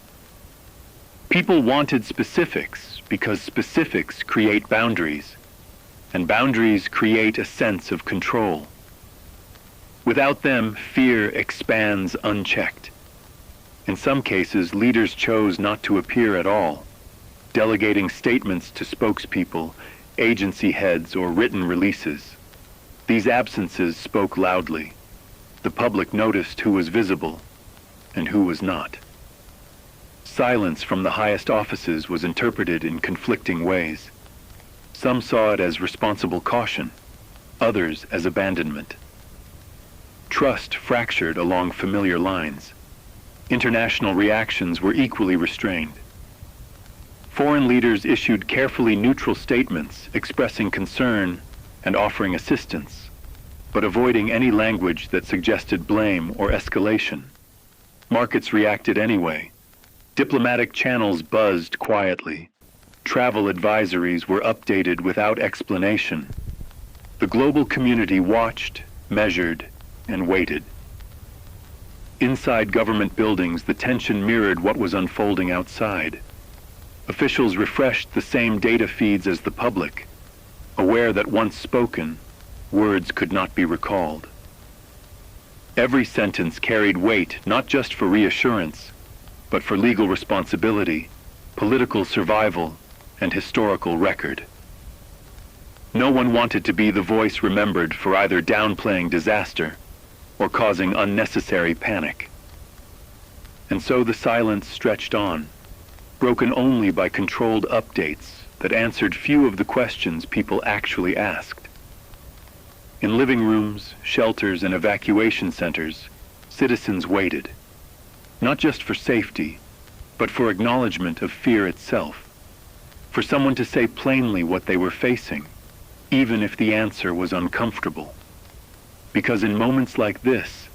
People wanted specifics because specifics create boundaries, and boundaries create a sense of control. Without them, fear expands unchecked. In some cases, leaders chose not to appear at all, delegating statements to spokespeople, agency heads, or written releases. These absences spoke loudly. The public noticed who was visible and who was not. Silence from the highest offices was interpreted in conflicting ways. Some saw it as responsible caution, others as abandonment. Trust fractured along familiar lines. International reactions were equally restrained. Foreign leaders issued carefully neutral statements expressing concern and offering assistance, but avoiding any language that suggested blame or escalation. Markets reacted anyway. Diplomatic channels buzzed quietly. Travel advisories were updated without explanation. The global community watched, measured, and waited. Inside government buildings, the tension mirrored what was unfolding outside. Officials refreshed the same data feeds as the public, aware that once spoken, words could not be recalled. Every sentence carried weight not just for reassurance, but for legal responsibility, political survival, and historical record. No one wanted to be the voice remembered for either downplaying disaster or causing unnecessary panic. And so the silence stretched on, broken only by controlled updates that answered few of the questions people actually asked. In living rooms, shelters, and evacuation centers, citizens waited, not just for safety, but for acknowledgement of fear itself, for someone to say plainly what they were facing, even if the answer was uncomfortable. Because in moments like this,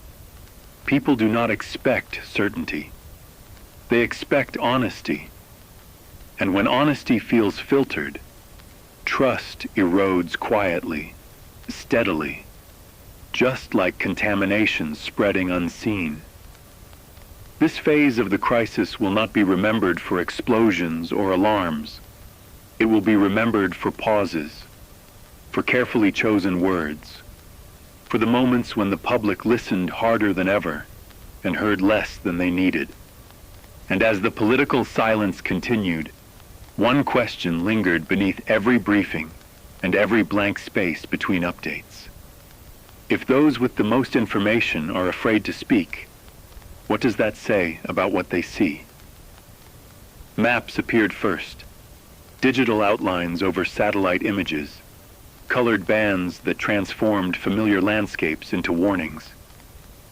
people do not expect certainty. They expect honesty. And when honesty feels filtered, trust erodes quietly, steadily, just like contamination spreading unseen. This phase of the crisis will not be remembered for explosions or alarms. It will be remembered for pauses, for carefully chosen words, for the moments when the public listened harder than ever and heard less than they needed. And as the political silence continued, one question lingered beneath every briefing and every blank space between updates. If those with the most information are afraid to speak, what does that say about what they see? Maps appeared first, digital outlines over satellite images, colored bands that transformed familiar landscapes into warnings.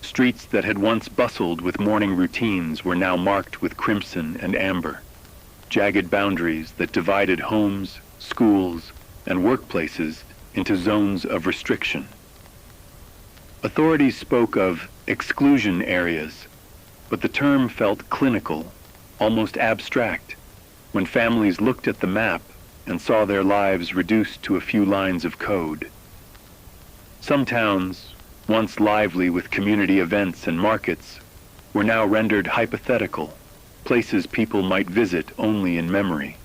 Streets that had once bustled with morning routines were now marked with crimson and amber, jagged boundaries that divided homes, schools, and workplaces into zones of restriction. Authorities spoke of exclusion areas, but the term felt clinical, almost abstract, when families looked at the map and saw their lives reduced to a few lines of code. Some towns, once lively with community events and markets, were now rendered hypothetical, places people might visit only in memory.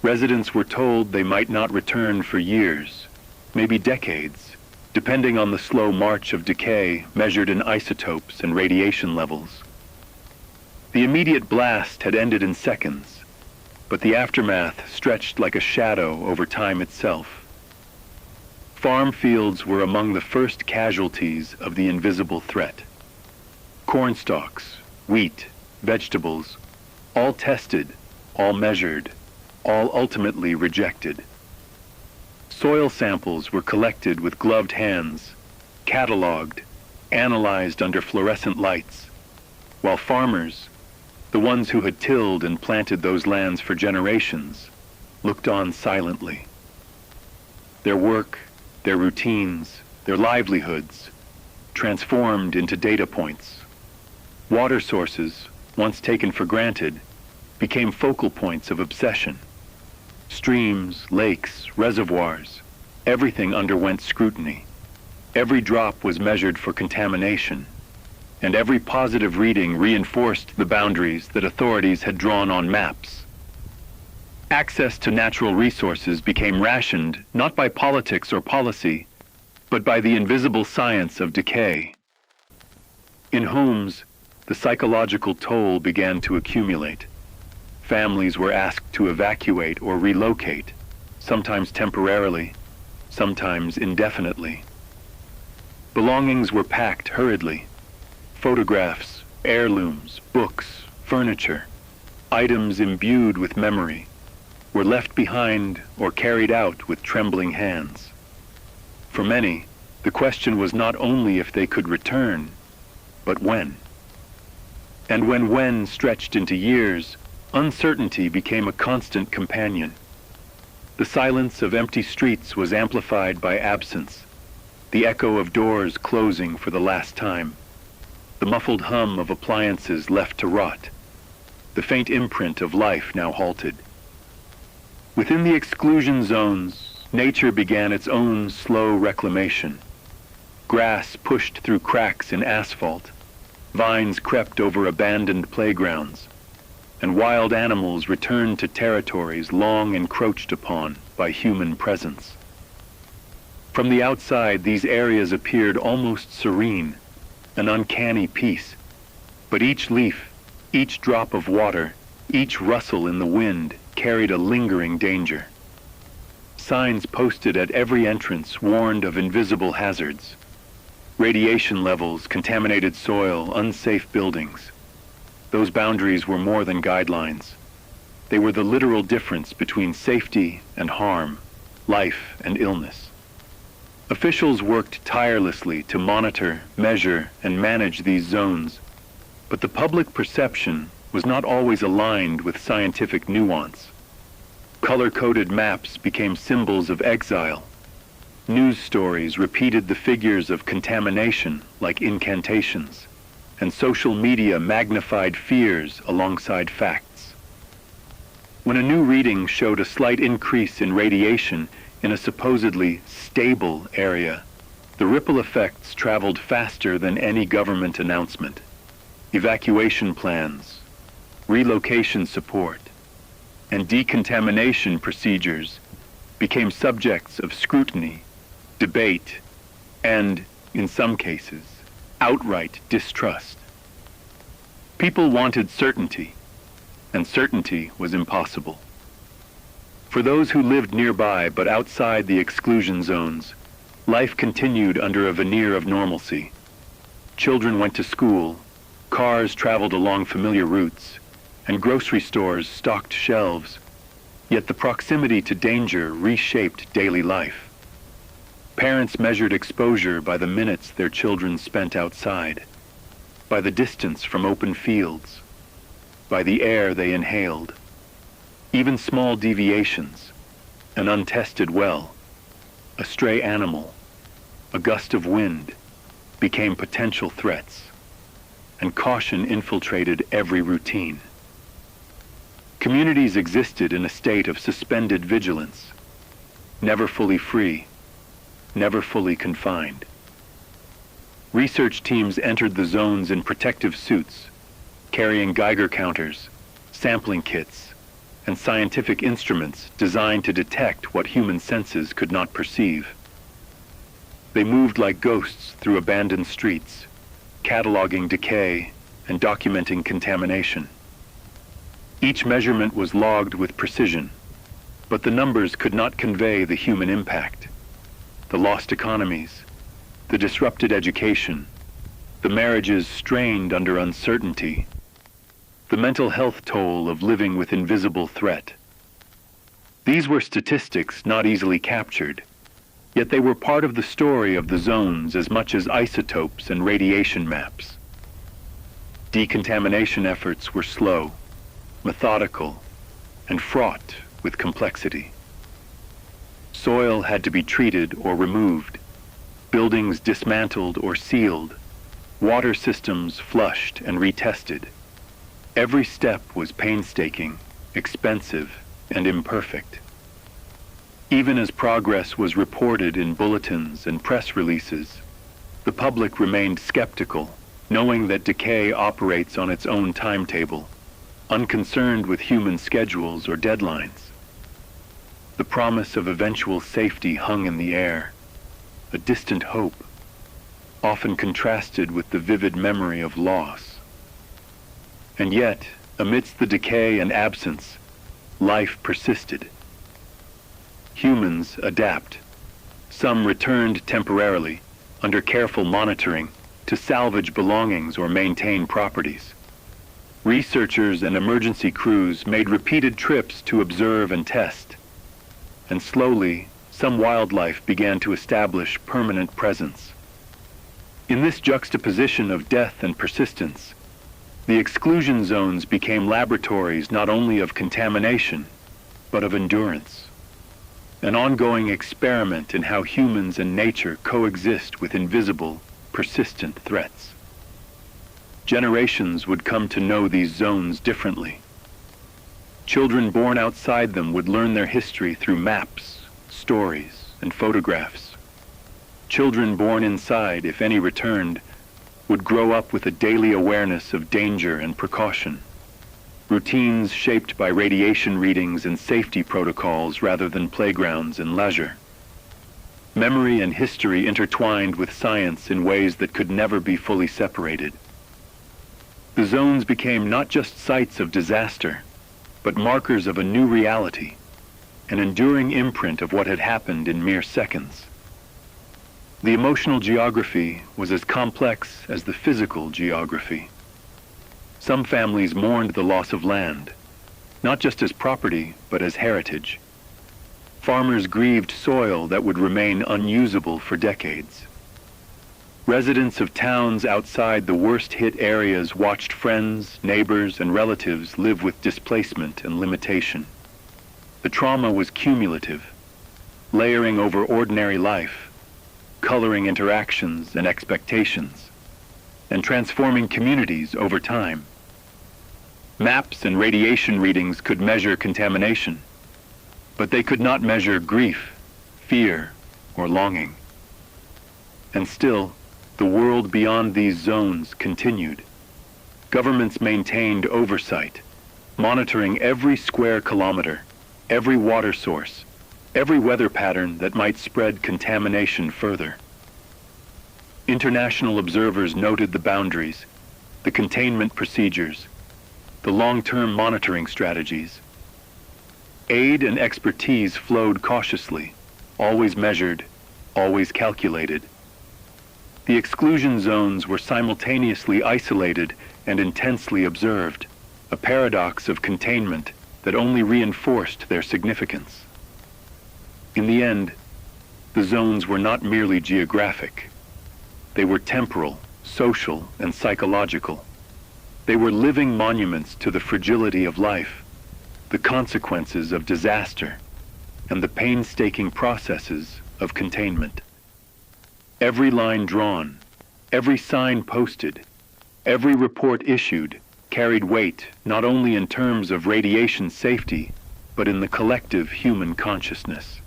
Residents were told they might not return for years, maybe decades, depending on the slow march of decay measured in isotopes and radiation levels. The immediate blast had ended in seconds, but the aftermath stretched like a shadow over time itself. Farm fields were among the first casualties of the invisible threat. Corn stalks, wheat, vegetables, all tested, all measured, all ultimately rejected. Soil samples were collected with gloved hands, cataloged, analyzed under fluorescent lights, while farmers, the ones who had tilled and planted those lands for generations, looked on silently. Their work, their routines, their livelihoods, transformed into data points. Water sources, once taken for granted, became focal points of obsession. Streams, lakes, reservoirs, everything underwent scrutiny. Every drop was measured for contamination, and every positive reading reinforced the boundaries that authorities had drawn on maps. Access to natural resources became rationed not by politics or policy, but by the invisible science of decay. In homes, the psychological toll began to accumulate. Families were asked to evacuate or relocate, sometimes temporarily, sometimes indefinitely. Belongings were packed hurriedly. Photographs, heirlooms, books, furniture, items imbued with memory, were left behind or carried out with trembling hands. For many, the question was not only if they could return, but when. And when stretched into years, uncertainty became a constant companion. The silence of empty streets was amplified by absence, the echo of doors closing for the last time, the muffled hum of appliances left to rot, the faint imprint of life now halted. Within the exclusion zones, nature began its own slow reclamation. Grass pushed through cracks in asphalt, vines crept over abandoned playgrounds, and wild animals returned to territories long encroached upon by human presence. From the outside, these areas appeared almost serene, an uncanny peace, but each leaf, each drop of water, each rustle in the wind carried a lingering danger. Signs posted at every entrance warned of invisible hazards. Radiation levels, contaminated soil, unsafe buildings. Those boundaries were more than guidelines. They were the literal difference between safety and harm, life and illness. Officials worked tirelessly to monitor, measure, and manage these zones, but the public perception was not always aligned with scientific nuance. Color-coded maps became symbols of exile. News stories repeated the figures of contamination like incantations, and social media magnified fears alongside facts. When a new reading showed a slight increase in radiation in a supposedly stable area, the ripple effects traveled faster than any government announcement. Evacuation plans, relocation support, and decontamination procedures became subjects of scrutiny, debate, and, in some cases, outright distrust. People wanted certainty, and certainty was impossible. For those who lived nearby but outside the exclusion zones, life continued under a veneer of normalcy. Children went to school, cars traveled along familiar routes, and grocery stores stocked shelves, yet the proximity to danger reshaped daily life. Parents measured exposure by the minutes their children spent outside, by the distance from open fields, by the air they inhaled. Even small deviations, an untested well, a stray animal, a gust of wind, became potential threats, and caution infiltrated every routine. Communities existed in a state of suspended vigilance, never fully free, never fully confined. Research teams entered the zones in protective suits, carrying Geiger counters, sampling kits, and scientific instruments designed to detect what human senses could not perceive. They moved like ghosts through abandoned streets, cataloging decay and documenting contamination. Each measurement was logged with precision, but the numbers could not convey the human impact. The lost economies, the disrupted education, the marriages strained under uncertainty, the mental health toll of living with invisible threat. These were statistics not easily captured, yet they were part of the story of the zones as much as isotopes and radiation maps. Decontamination efforts were slow, methodical, and fraught with complexity. Soil had to be treated or removed, buildings dismantled or sealed, water systems flushed and retested. Every step was painstaking, expensive, and imperfect. Even as progress was reported in bulletins and press releases, the public remained skeptical, knowing that decay operates on its own timetable, unconcerned with human schedules or deadlines. The promise of eventual safety hung in the air, a distant hope, often contrasted with the vivid memory of loss. And yet, amidst the decay and absence, life persisted. Humans adapt. Some returned temporarily, under careful monitoring, to salvage belongings or maintain properties. Researchers and emergency crews made repeated trips to observe and test. And slowly, some wildlife began to establish permanent presence. In this juxtaposition of death and persistence, the exclusion zones became laboratories not only of contamination, but of endurance. An ongoing experiment in how humans and nature coexist with invisible, persistent threats. Generations would come to know these zones differently. Children born outside them would learn their history through maps, stories, and photographs. Children born inside, if any returned, would grow up with a daily awareness of danger and precaution. routines shaped by radiation readings and safety protocols rather than playgrounds and leisure. Memory and history intertwined with science in ways that could never be fully separated. The zones became not just sites of disaster, but markers of a new reality, an enduring imprint of what had happened in mere seconds. The emotional geography was as complex as the physical geography. Some families mourned the loss of land, not just as property, but as heritage. Farmers grieved soil that would remain unusable for decades. Residents of towns outside the worst-hit areas watched friends, neighbors, and relatives live with displacement and limitation. The trauma was cumulative, layering over ordinary life, coloring interactions and expectations, and transforming communities over time. Maps and radiation readings could measure contamination, but they could not measure grief, fear, or longing. And still, the world beyond these zones continued. Governments maintained oversight, monitoring every square kilometer, every water source, every weather pattern that might spread contamination further. International observers noted the boundaries, the containment procedures, the long-term monitoring strategies. Aid and expertise flowed cautiously, always measured, always calculated. The exclusion zones were simultaneously isolated and intensely observed, a paradox of containment that only reinforced their significance. In the end, the zones were not merely geographic. They were temporal, social, and psychological. They were living monuments to the fragility of life, the consequences of disaster, and the painstaking processes of containment. Every line drawn, every sign posted, every report issued carried weight not only in terms of radiation safety, but in the collective human consciousness.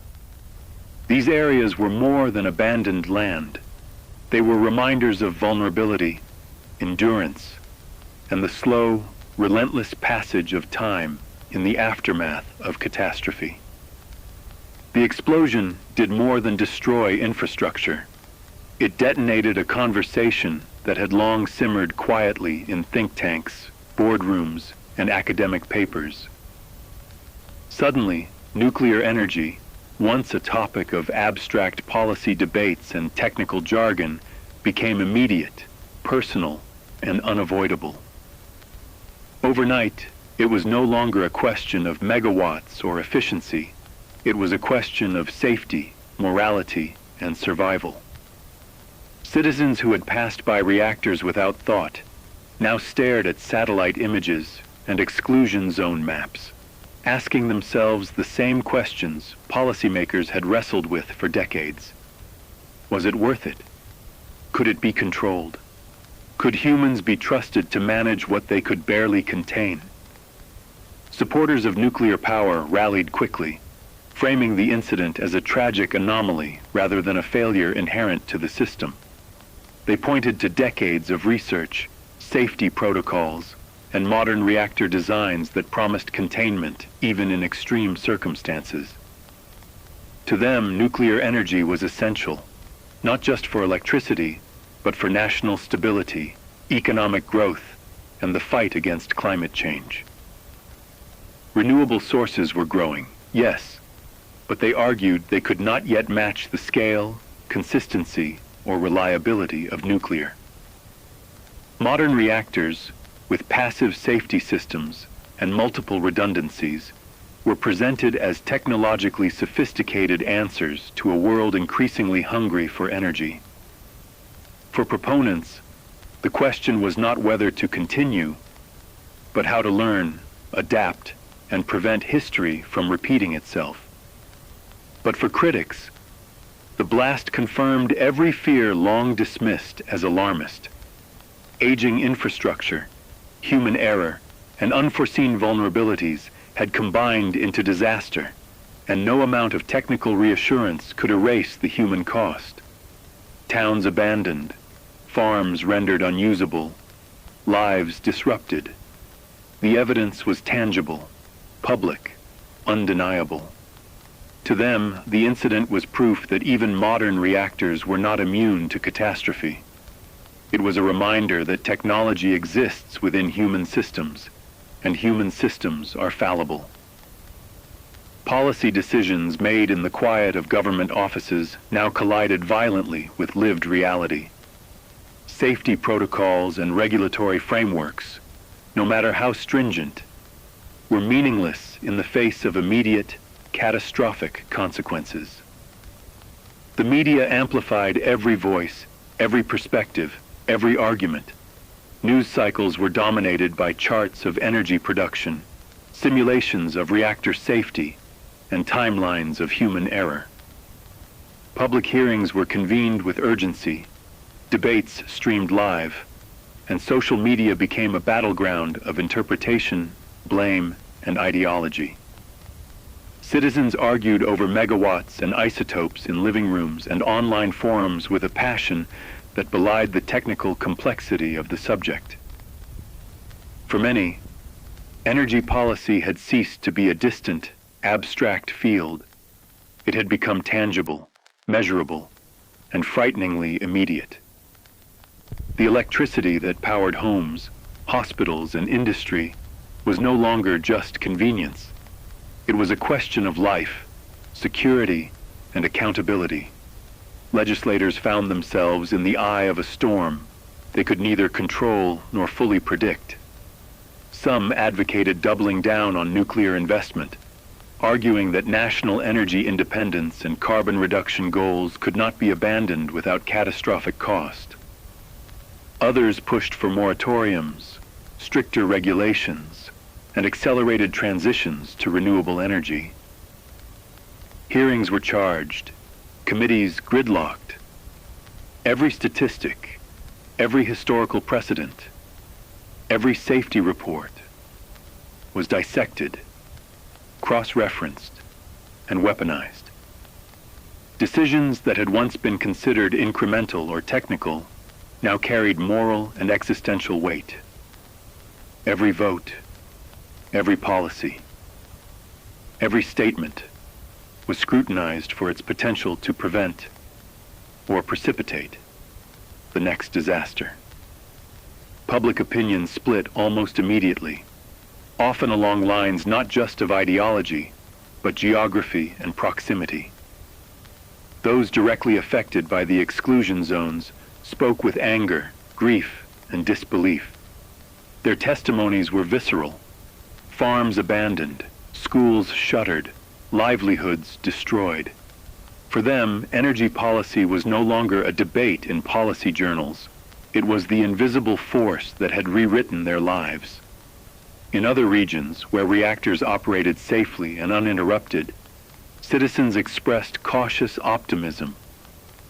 These areas were more than abandoned land. They were reminders of vulnerability, endurance, and the slow, relentless passage of time in the aftermath of catastrophe. The explosion did more than destroy infrastructure. It detonated a conversation that had long simmered quietly in think tanks, boardrooms, and academic papers. Suddenly, nuclear energy, once a topic of abstract policy debates and technical jargon, became immediate, personal, and unavoidable. Overnight, it was no longer a question of megawatts or efficiency. It was a question of safety, morality, and survival. Citizens who had passed by reactors without thought now stared at satellite images and exclusion zone maps, asking themselves the same questions policymakers had wrestled with for decades. Was it worth it? Could it be controlled? Could humans be trusted to manage what they could barely contain? Supporters of nuclear power rallied quickly, framing the incident as a tragic anomaly rather than a failure inherent to the system. They pointed to decades of research, safety protocols, and modern reactor designs that promised containment even in extreme circumstances. To them, nuclear energy was essential, not just for electricity, but for national stability, economic growth, and the fight against climate change. Renewable sources were growing, yes, but they argued they could not yet match the scale, consistency, or reliability of nuclear. Modern reactors, with passive safety systems and multiple redundancies, were presented as technologically sophisticated answers to a world increasingly hungry for energy. For proponents, the question was not whether to continue, but how to learn, adapt, and prevent history from repeating itself. But for critics, the blast confirmed every fear long dismissed as alarmist. Aging infrastructure, human error, and unforeseen vulnerabilities had combined into disaster, and no amount of technical reassurance could erase the human cost. Towns abandoned, farms rendered unusable, lives disrupted. The evidence was tangible, public, undeniable. To them, the incident was proof that even modern reactors were not immune to catastrophe. It was a reminder that technology exists within human systems, and human systems are fallible. Policy decisions made in the quiet of government offices now collided violently with lived reality. Safety protocols and regulatory frameworks, no matter how stringent, were meaningless in the face of immediate, catastrophic consequences. The media amplified every voice, every perspective, every argument. News cycles were dominated by charts of energy production, simulations of reactor safety, and timelines of human error. Public hearings were convened with urgency, debates streamed live, and social media became a battleground of interpretation, blame, and ideology. Citizens argued over megawatts and isotopes in living rooms and online forums with a passion that belied the technical complexity of the subject. For many, energy policy had ceased to be a distant, abstract field. It had become tangible, measurable, and frighteningly immediate. The electricity that powered homes, hospitals, and industry was no longer just convenience. It was a question of life, security, and accountability. Legislators found themselves in the eye of a storm they could neither control nor fully predict. Some advocated doubling down on nuclear investment, arguing that national energy independence and carbon reduction goals could not be abandoned without catastrophic cost. Others pushed for moratoriums, stricter regulations, and accelerated transitions to renewable energy. Hearings were charged, committees gridlocked. Every statistic, every historical precedent, every safety report was dissected, cross-referenced, and weaponized. Decisions that had once been considered incremental or technical now carried moral and existential weight. Every vote, every policy, every statement was scrutinized for its potential to prevent or precipitate the next disaster. Public opinion split almost immediately, often along lines not just of ideology, but geography and proximity. Those directly affected by the exclusion zones spoke with anger, grief, and disbelief. Their testimonies were visceral. Farms abandoned, schools shuttered, livelihoods destroyed. For them, energy policy was no longer a debate in policy journals. It was the invisible force that had rewritten their lives. In other regions, where reactors operated safely and uninterrupted, citizens expressed cautious optimism,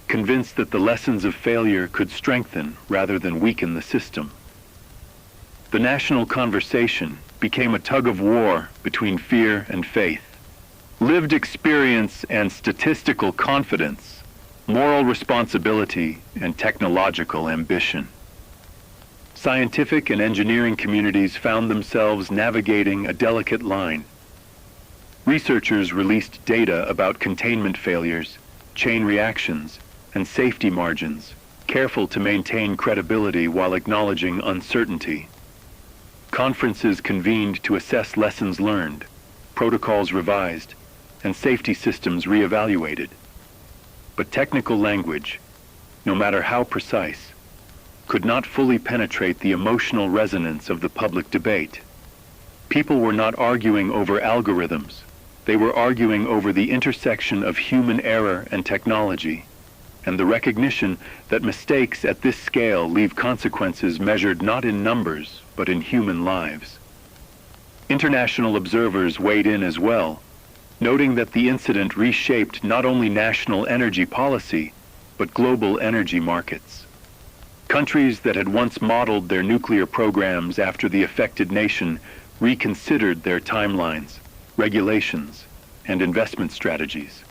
convinced that the lessons of failure could strengthen rather than weaken the system. The national conversation became a tug-of-war between fear and faith. Lived experience and statistical confidence, moral responsibility and technological ambition. Scientific and engineering communities found themselves navigating a delicate line. Researchers released data about containment failures, chain reactions, and safety margins, careful to maintain credibility while acknowledging uncertainty. Conferences convened to assess lessons learned, protocols revised, and safety systems reevaluated. But technical language, no matter how precise, could not fully penetrate the emotional resonance of the public debate. People were not arguing over algorithms. They were arguing over the intersection of human error and technology, and the recognition that mistakes at this scale leave consequences measured not in numbers, but in human lives. International observers weighed in as well, noting that the incident reshaped not only national energy policy, but global energy markets. Countries that had once modeled their nuclear programs after the affected nation reconsidered their timelines, regulations, and investment strategies.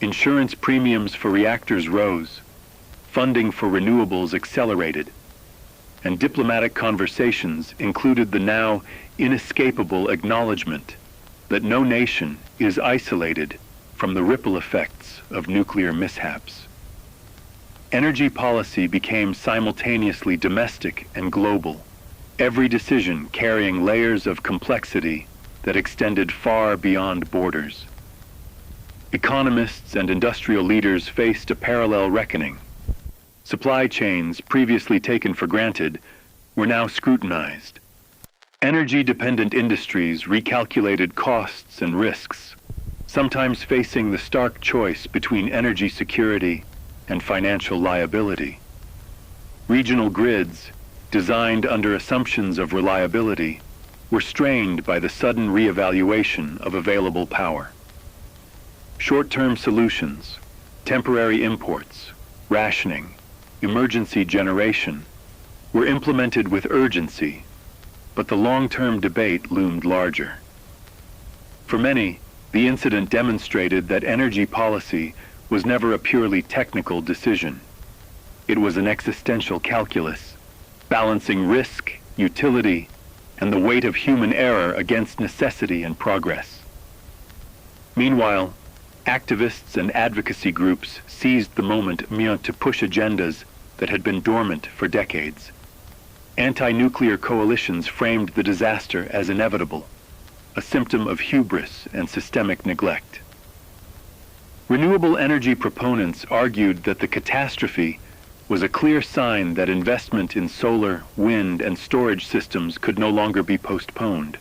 Insurance premiums for reactors rose, funding for renewables accelerated, and diplomatic conversations included the now inescapable acknowledgement that no nation is isolated from the ripple effects of nuclear mishaps. Energy policy became simultaneously domestic and global, every decision carrying layers of complexity that extended far beyond borders. Economists and industrial leaders faced a parallel reckoning. Supply chains previously taken for granted were now scrutinized. Energy-dependent industries recalculated costs and risks, sometimes facing the stark choice between energy security and financial liability. Regional grids, designed under assumptions of reliability, were strained by the sudden reevaluation of available power. Short-term solutions, temporary imports, rationing, emergency generation, were implemented with urgency, but the long-term debate loomed larger. For many, the incident demonstrated that energy policy was never a purely technical decision. It was an existential calculus, balancing risk, utility, and the weight of human error against necessity and progress. Meanwhile, activists and advocacy groups seized the moment to push agendas that had been dormant for decades. Anti-nuclear coalitions framed the disaster as inevitable, a symptom of hubris and systemic neglect. Renewable energy proponents argued that the catastrophe was a clear sign that investment in solar, wind, and storage systems could no longer be postponed.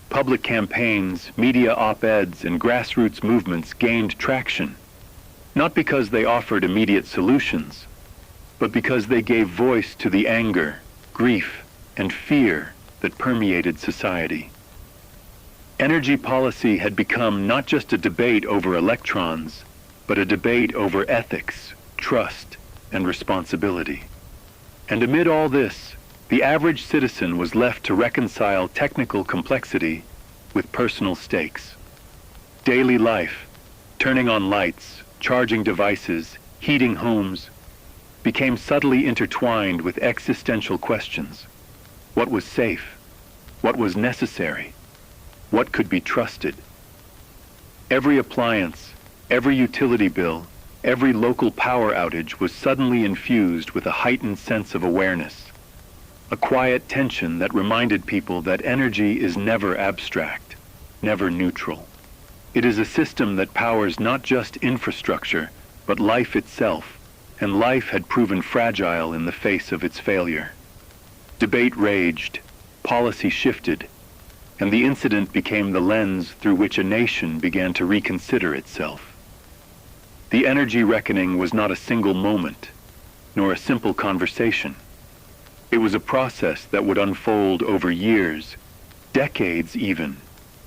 Public campaigns, media op-eds, and grassroots movements gained traction, not because they offered immediate solutions, but because they gave voice to the anger, grief, and fear that permeated society. Energy policy had become not just a debate over electrons, but a debate over ethics, trust, and responsibility. And amid all this, the average citizen was left to reconcile technical complexity with personal stakes. Daily life, turning on lights, charging devices, heating homes, became subtly intertwined with existential questions. What was safe? What was necessary? What could be trusted? Every appliance, every utility bill, every local power outage was suddenly infused with a heightened sense of awareness, a quiet tension that reminded people that energy is never abstract, never neutral. It is a system that powers not just infrastructure, but life itself, and life had proven fragile in the face of its failure. Debate raged, policy shifted, and the incident became the lens through which a nation began to reconsider itself. The energy reckoning was not a single moment, nor a simple conversation. It was a process that would unfold over years, decades even,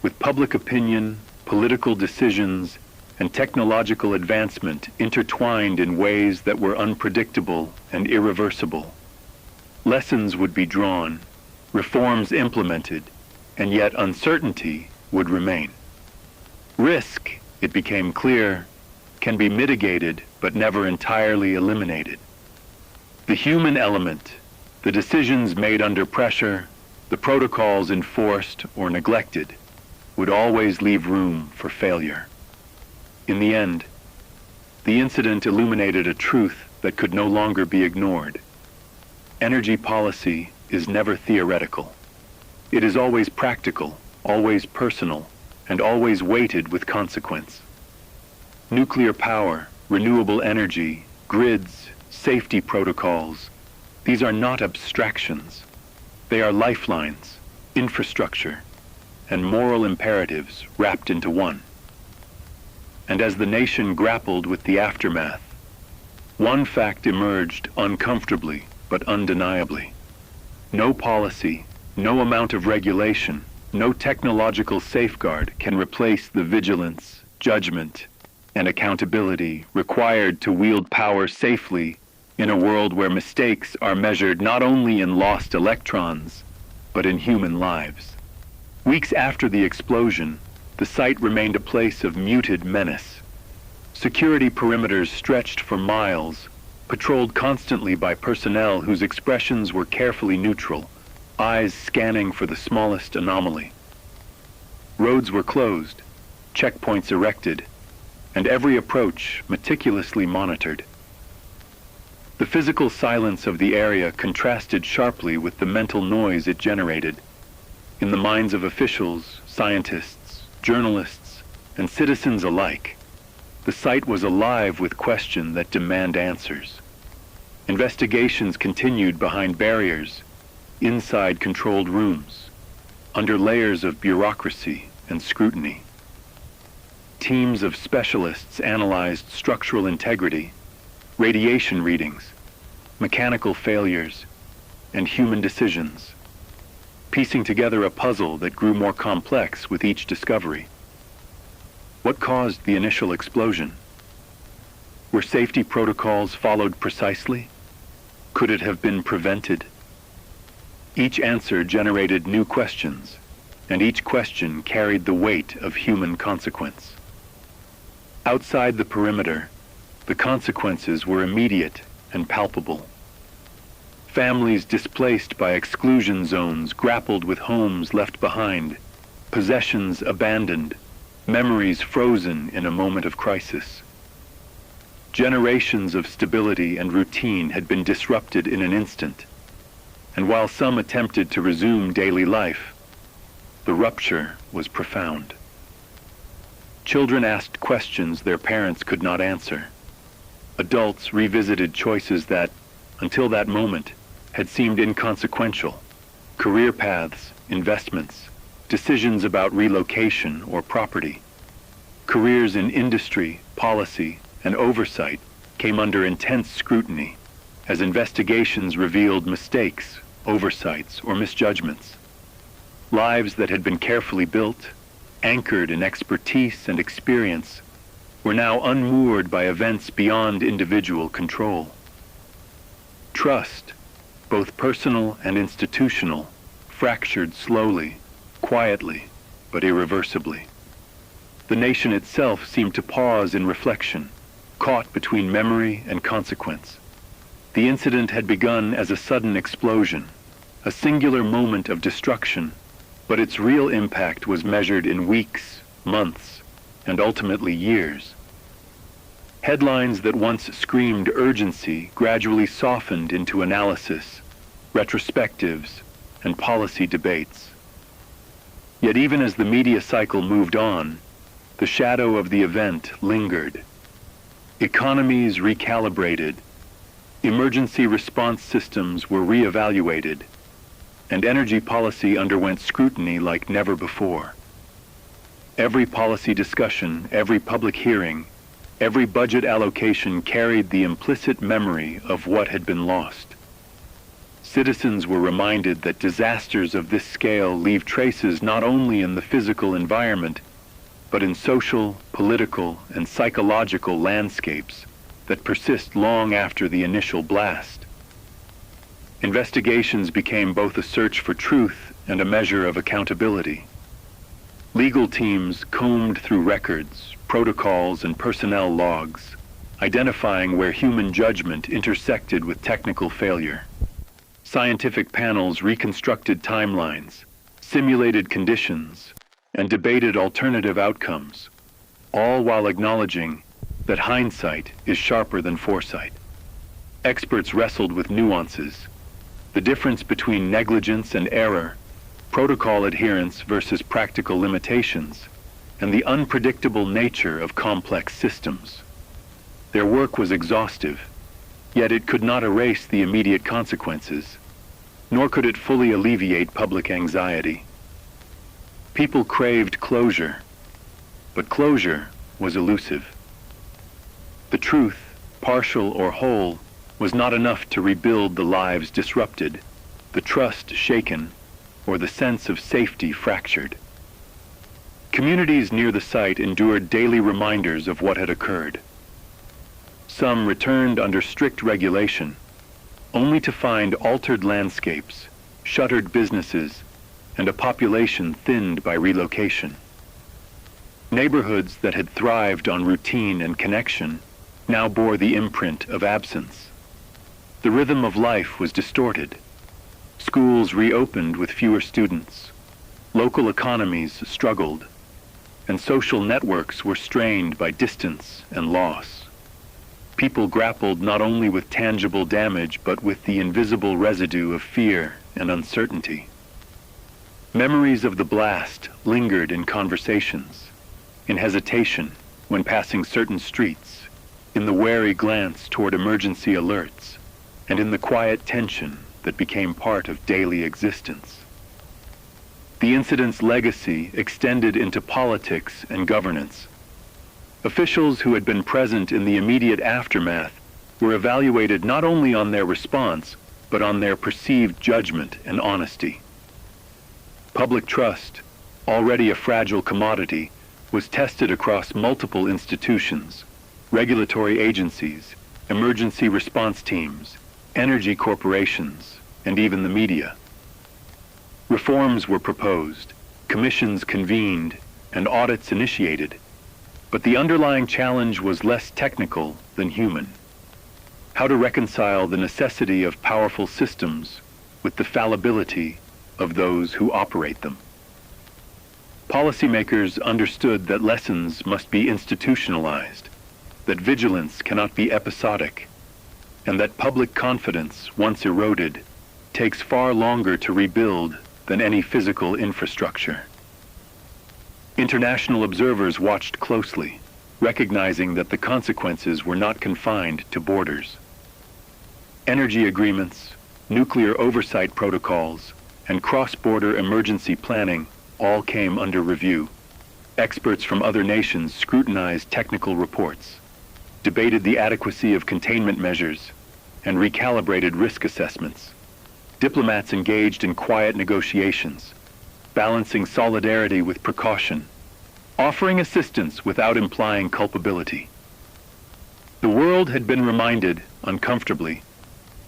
with public opinion, political decisions, and technological advancement intertwined in ways that were unpredictable and irreversible. Lessons would be drawn, reforms implemented, and yet uncertainty would remain. Risk, it became clear, can be mitigated but never entirely eliminated. The human element, the decisions made under pressure, the protocols enforced or neglected, would always leave room for failure. In the end, the incident illuminated a truth that could no longer be ignored. Energy policy is never theoretical. It is always practical, always personal, and always weighted with consequence. Nuclear power, renewable energy, grids, safety protocols, these are not abstractions. They are lifelines, infrastructure, and moral imperatives wrapped into one. And as the nation grappled with the aftermath, one fact emerged uncomfortably but undeniably. No policy, no amount of regulation, no technological safeguard can replace the vigilance, judgment, and accountability required to wield power safely in a world where mistakes are measured not only in lost electrons, but in human lives. Weeks after the explosion, the site remained a place of muted menace. Security perimeters stretched for miles, patrolled constantly by personnel whose expressions were carefully neutral, eyes scanning for the smallest anomaly. Roads were closed, checkpoints erected, and every approach meticulously monitored. The physical silence of the area contrasted sharply with the mental noise it generated. In the minds of officials, scientists, journalists, and citizens alike, the site was alive with questions that demand answers. Investigations continued behind barriers, inside controlled rooms, under layers of bureaucracy and scrutiny. Teams of specialists analyzed structural integrity, radiation readings, mechanical failures, and human decisions, piecing together a puzzle that grew more complex with each discovery. What caused the initial explosion? Were safety protocols followed precisely? Could it have been prevented? Each answer generated new questions, and each question carried the weight of human consequence. Outside the perimeter, the consequences were immediate and palpable. Families displaced by exclusion zones grappled with homes left behind, possessions abandoned, memories frozen in a moment of crisis. Generations of stability and routine had been disrupted in an instant, and while some attempted to resume daily life, the rupture was profound. Children asked questions their parents could not answer. Adults revisited choices that, until that moment, had seemed inconsequential: career paths, investments, decisions about relocation or property. Careers in industry, policy, and oversight came under intense scrutiny as investigations revealed mistakes, oversights, or misjudgments. Lives that had been carefully built, anchored in expertise and experience, were now unmoored by events beyond individual control. Trust, both personal and institutional, fractured slowly, quietly, but irreversibly. The nation itself seemed to pause in reflection, caught between memory and consequence. The incident had begun as a sudden explosion, a singular moment of destruction, but its real impact was measured in weeks, months, and ultimately years. Headlines that once screamed urgency gradually softened into analysis, retrospectives, and policy debates. Yet even as the media cycle moved on, the shadow of the event lingered. Economies recalibrated, emergency response systems were reevaluated, and energy policy underwent scrutiny like never before. Every policy discussion, every public hearing, every budget allocation carried the implicit memory of what had been lost. Citizens were reminded that disasters of this scale leave traces not only in the physical environment, but in social, political, and psychological landscapes that persist long after the initial blast. Investigations became both a search for truth and a measure of accountability. Legal teams combed through records, protocols, and personnel logs, identifying where human judgment intersected with technical failure. Scientific panels reconstructed timelines, simulated conditions, and debated alternative outcomes, all while acknowledging that hindsight is sharper than foresight. Experts wrestled with nuances, the difference between negligence and error, protocol adherence versus practical limitations, and the unpredictable nature of complex systems. Their work was exhaustive, yet it could not erase the immediate consequences, nor could it fully alleviate public anxiety. People craved closure, but closure was elusive. The truth, partial or whole, was not enough to rebuild the lives disrupted, the trust shaken, or the sense of safety fractured. Communities near the site endured daily reminders of what had occurred. Some returned under strict regulation, only to find altered landscapes, shuttered businesses, and a population thinned by relocation. Neighborhoods that had thrived on routine and connection now bore the imprint of absence. The rhythm of life was distorted. Schools reopened with fewer students. Local economies struggled, and social networks were strained by distance and loss. People grappled not only with tangible damage, but with the invisible residue of fear and uncertainty. Memories of the blast lingered in conversations, in hesitation when passing certain streets, in the wary glance toward emergency alerts, and in the quiet tension that became part of daily existence. The incident's legacy extended into politics and governance. Officials who had been present in the immediate aftermath were evaluated not only on their response, but on their perceived judgment and honesty. Public trust, already a fragile commodity, was tested across multiple institutions, regulatory agencies, emergency response teams, energy corporations, and even the media. Reforms were proposed, commissions convened, and audits initiated, but the underlying challenge was less technical than human. How to reconcile the necessity of powerful systems with the fallibility of those who operate them. Policymakers understood that lessons must be institutionalized, that vigilance cannot be episodic, and that public confidence, once eroded, takes far longer to rebuild than any physical infrastructure. International observers watched closely, recognizing that the consequences were not confined to borders. Energy agreements, nuclear oversight protocols, and cross-border emergency planning all came under review. Experts from other nations scrutinized technical reports, debated the adequacy of containment measures, and recalibrated risk assessments. Diplomats engaged in quiet negotiations, balancing solidarity with precaution, offering assistance without implying culpability. The world had been reminded, uncomfortably,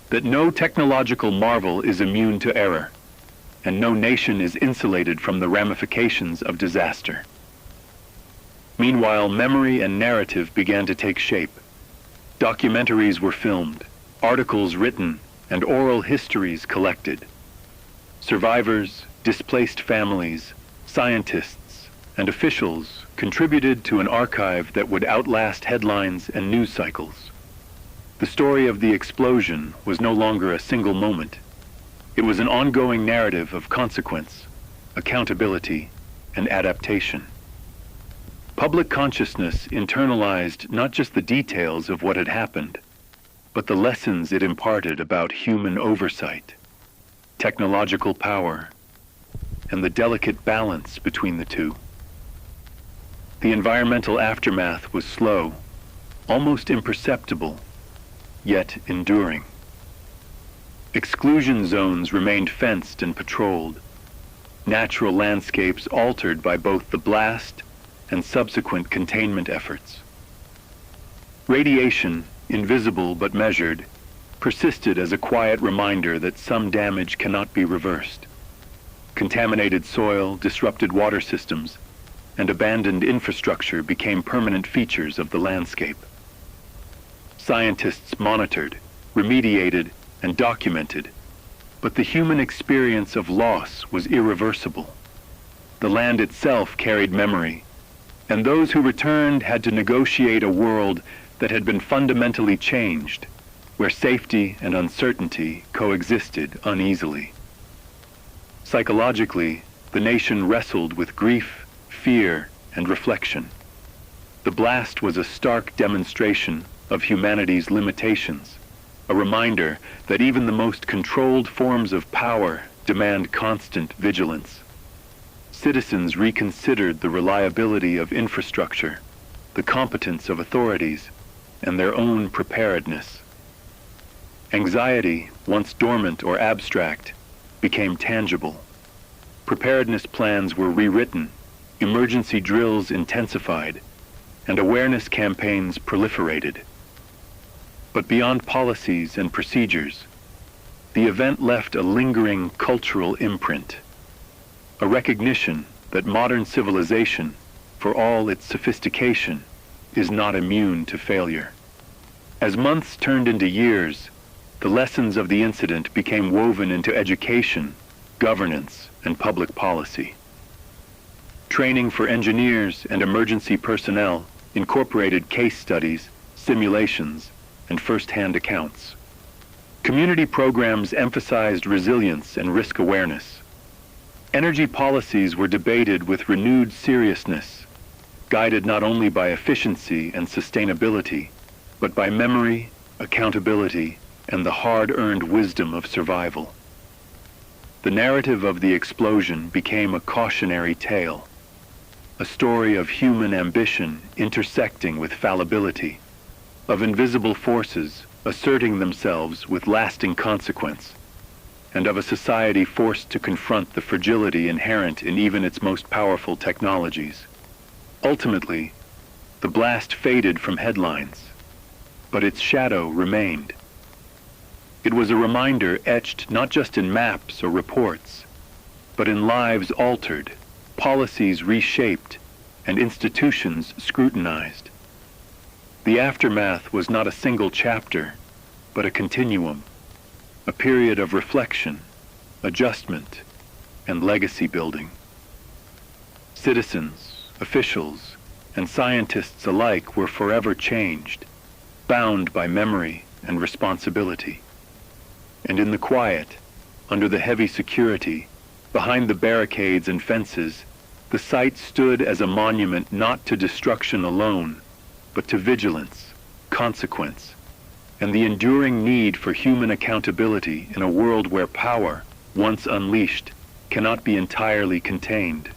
that no technological marvel is immune to error, and no nation is insulated from the ramifications of disaster. Meanwhile, memory and narrative began to take shape. Documentaries were filmed, articles written, and oral histories collected. Survivors, displaced families, scientists, and officials contributed to an archive that would outlast headlines and news cycles. The story of the explosion was no longer a single moment. It was an ongoing narrative of consequence, accountability, and adaptation. Public consciousness internalized not just the details of what had happened, but the lessons it imparted about human oversight, technological power, and the delicate balance between the two. The environmental aftermath was slow, almost imperceptible, yet enduring. Exclusion zones remained fenced and patrolled, natural landscapes altered by both the blast and subsequent containment efforts. Radiation, invisible but measured, persisted as a quiet reminder that some damage cannot be reversed. Contaminated soil, disrupted water systems, and abandoned infrastructure became permanent features of the landscape. Scientists monitored, remediated, and documented, but the human experience of loss was irreversible. The land itself carried memory, and those who returned had to negotiate a world that had been fundamentally changed, where safety and uncertainty coexisted uneasily. Psychologically, the nation wrestled with grief, fear, and reflection. The blast was a stark demonstration of humanity's limitations, a reminder that even the most controlled forms of power demand constant vigilance. Citizens reconsidered the reliability of infrastructure, the competence of authorities, and their own preparedness. Anxiety, once dormant or abstract, became tangible. Preparedness plans were rewritten, emergency drills intensified, and awareness campaigns proliferated. But beyond policies and procedures, the event left a lingering cultural imprint, a recognition that modern civilization, for all its sophistication, is not immune to failure. As months turned into years, the lessons of the incident became woven into education, governance, and public policy. Training for engineers and emergency personnel incorporated case studies, simulations, and first-hand accounts. Community programs emphasized resilience and risk awareness. Energy policies were debated with renewed seriousness, guided not only by efficiency and sustainability, but by memory, accountability, and the hard-earned wisdom of survival. The narrative of the explosion became a cautionary tale, a story of human ambition intersecting with fallibility, of invisible forces asserting themselves with lasting consequence, and of a society forced to confront the fragility inherent in even its most powerful technologies. Ultimately, the blast faded from headlines, but its shadow remained. It was a reminder etched not just in maps or reports, but in lives altered, policies reshaped, and institutions scrutinized. The aftermath was not a single chapter, but a continuum, a period of reflection, adjustment, and legacy building. Citizens, officials, and scientists alike were forever changed, bound by memory and responsibility. And in the quiet, under the heavy security, behind the barricades and fences, the site stood as a monument not to destruction alone, but to vigilance, consequence, and the enduring need for human accountability in a world where power, once unleashed, cannot be entirely contained.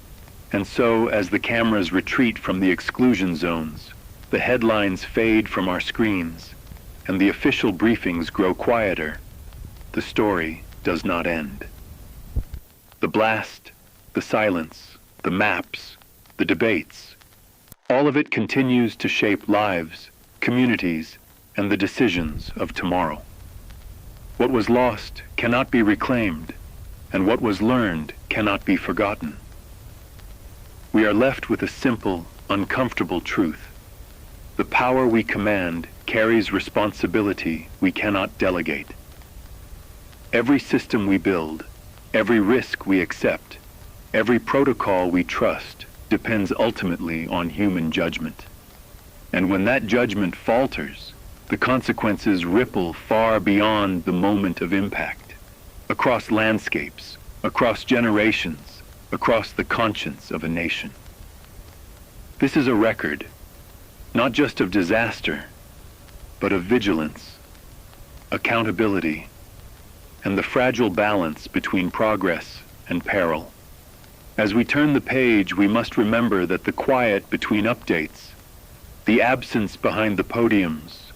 And so, as the cameras retreat from the exclusion zones, the headlines fade from our screens, and the official briefings grow quieter, the story does not end. The blast, the silence, the maps, the debates, all of it continues to shape lives, communities, and the decisions of tomorrow. What was lost cannot be reclaimed, and what was learned cannot be forgotten. We are left with a simple, uncomfortable truth. The power we command carries responsibility we cannot delegate. Every system we build, every risk we accept, every protocol we trust depends ultimately on human judgment. And when that judgment falters, the consequences ripple far beyond the moment of impact, across landscapes, across generations, across the conscience of a nation. This is a record, not just of disaster, but of vigilance, accountability, and the fragile balance between progress and peril. As we turn the page, we must remember that the quiet between updates, the absence behind the podiums,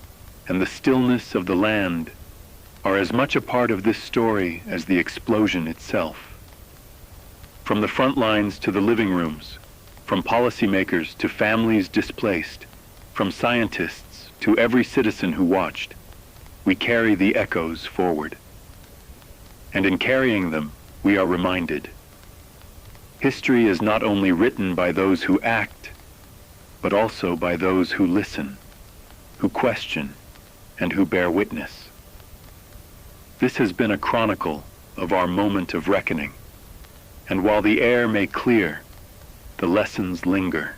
and the stillness of the land are as much a part of this story as the explosion itself. From the front lines to the living rooms, from policymakers to families displaced, from scientists to every citizen who watched, we carry the echoes forward. And in carrying them, we are reminded. History is not only written by those who act, but also by those who listen, who question, and who bear witness. This has been a chronicle of our moment of reckoning, and while the air may clear, the lessons linger.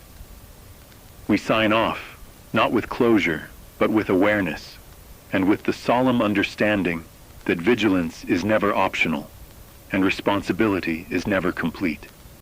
We sign off, not with closure, but with awareness, and with the solemn understanding that vigilance is never optional, and responsibility is never complete.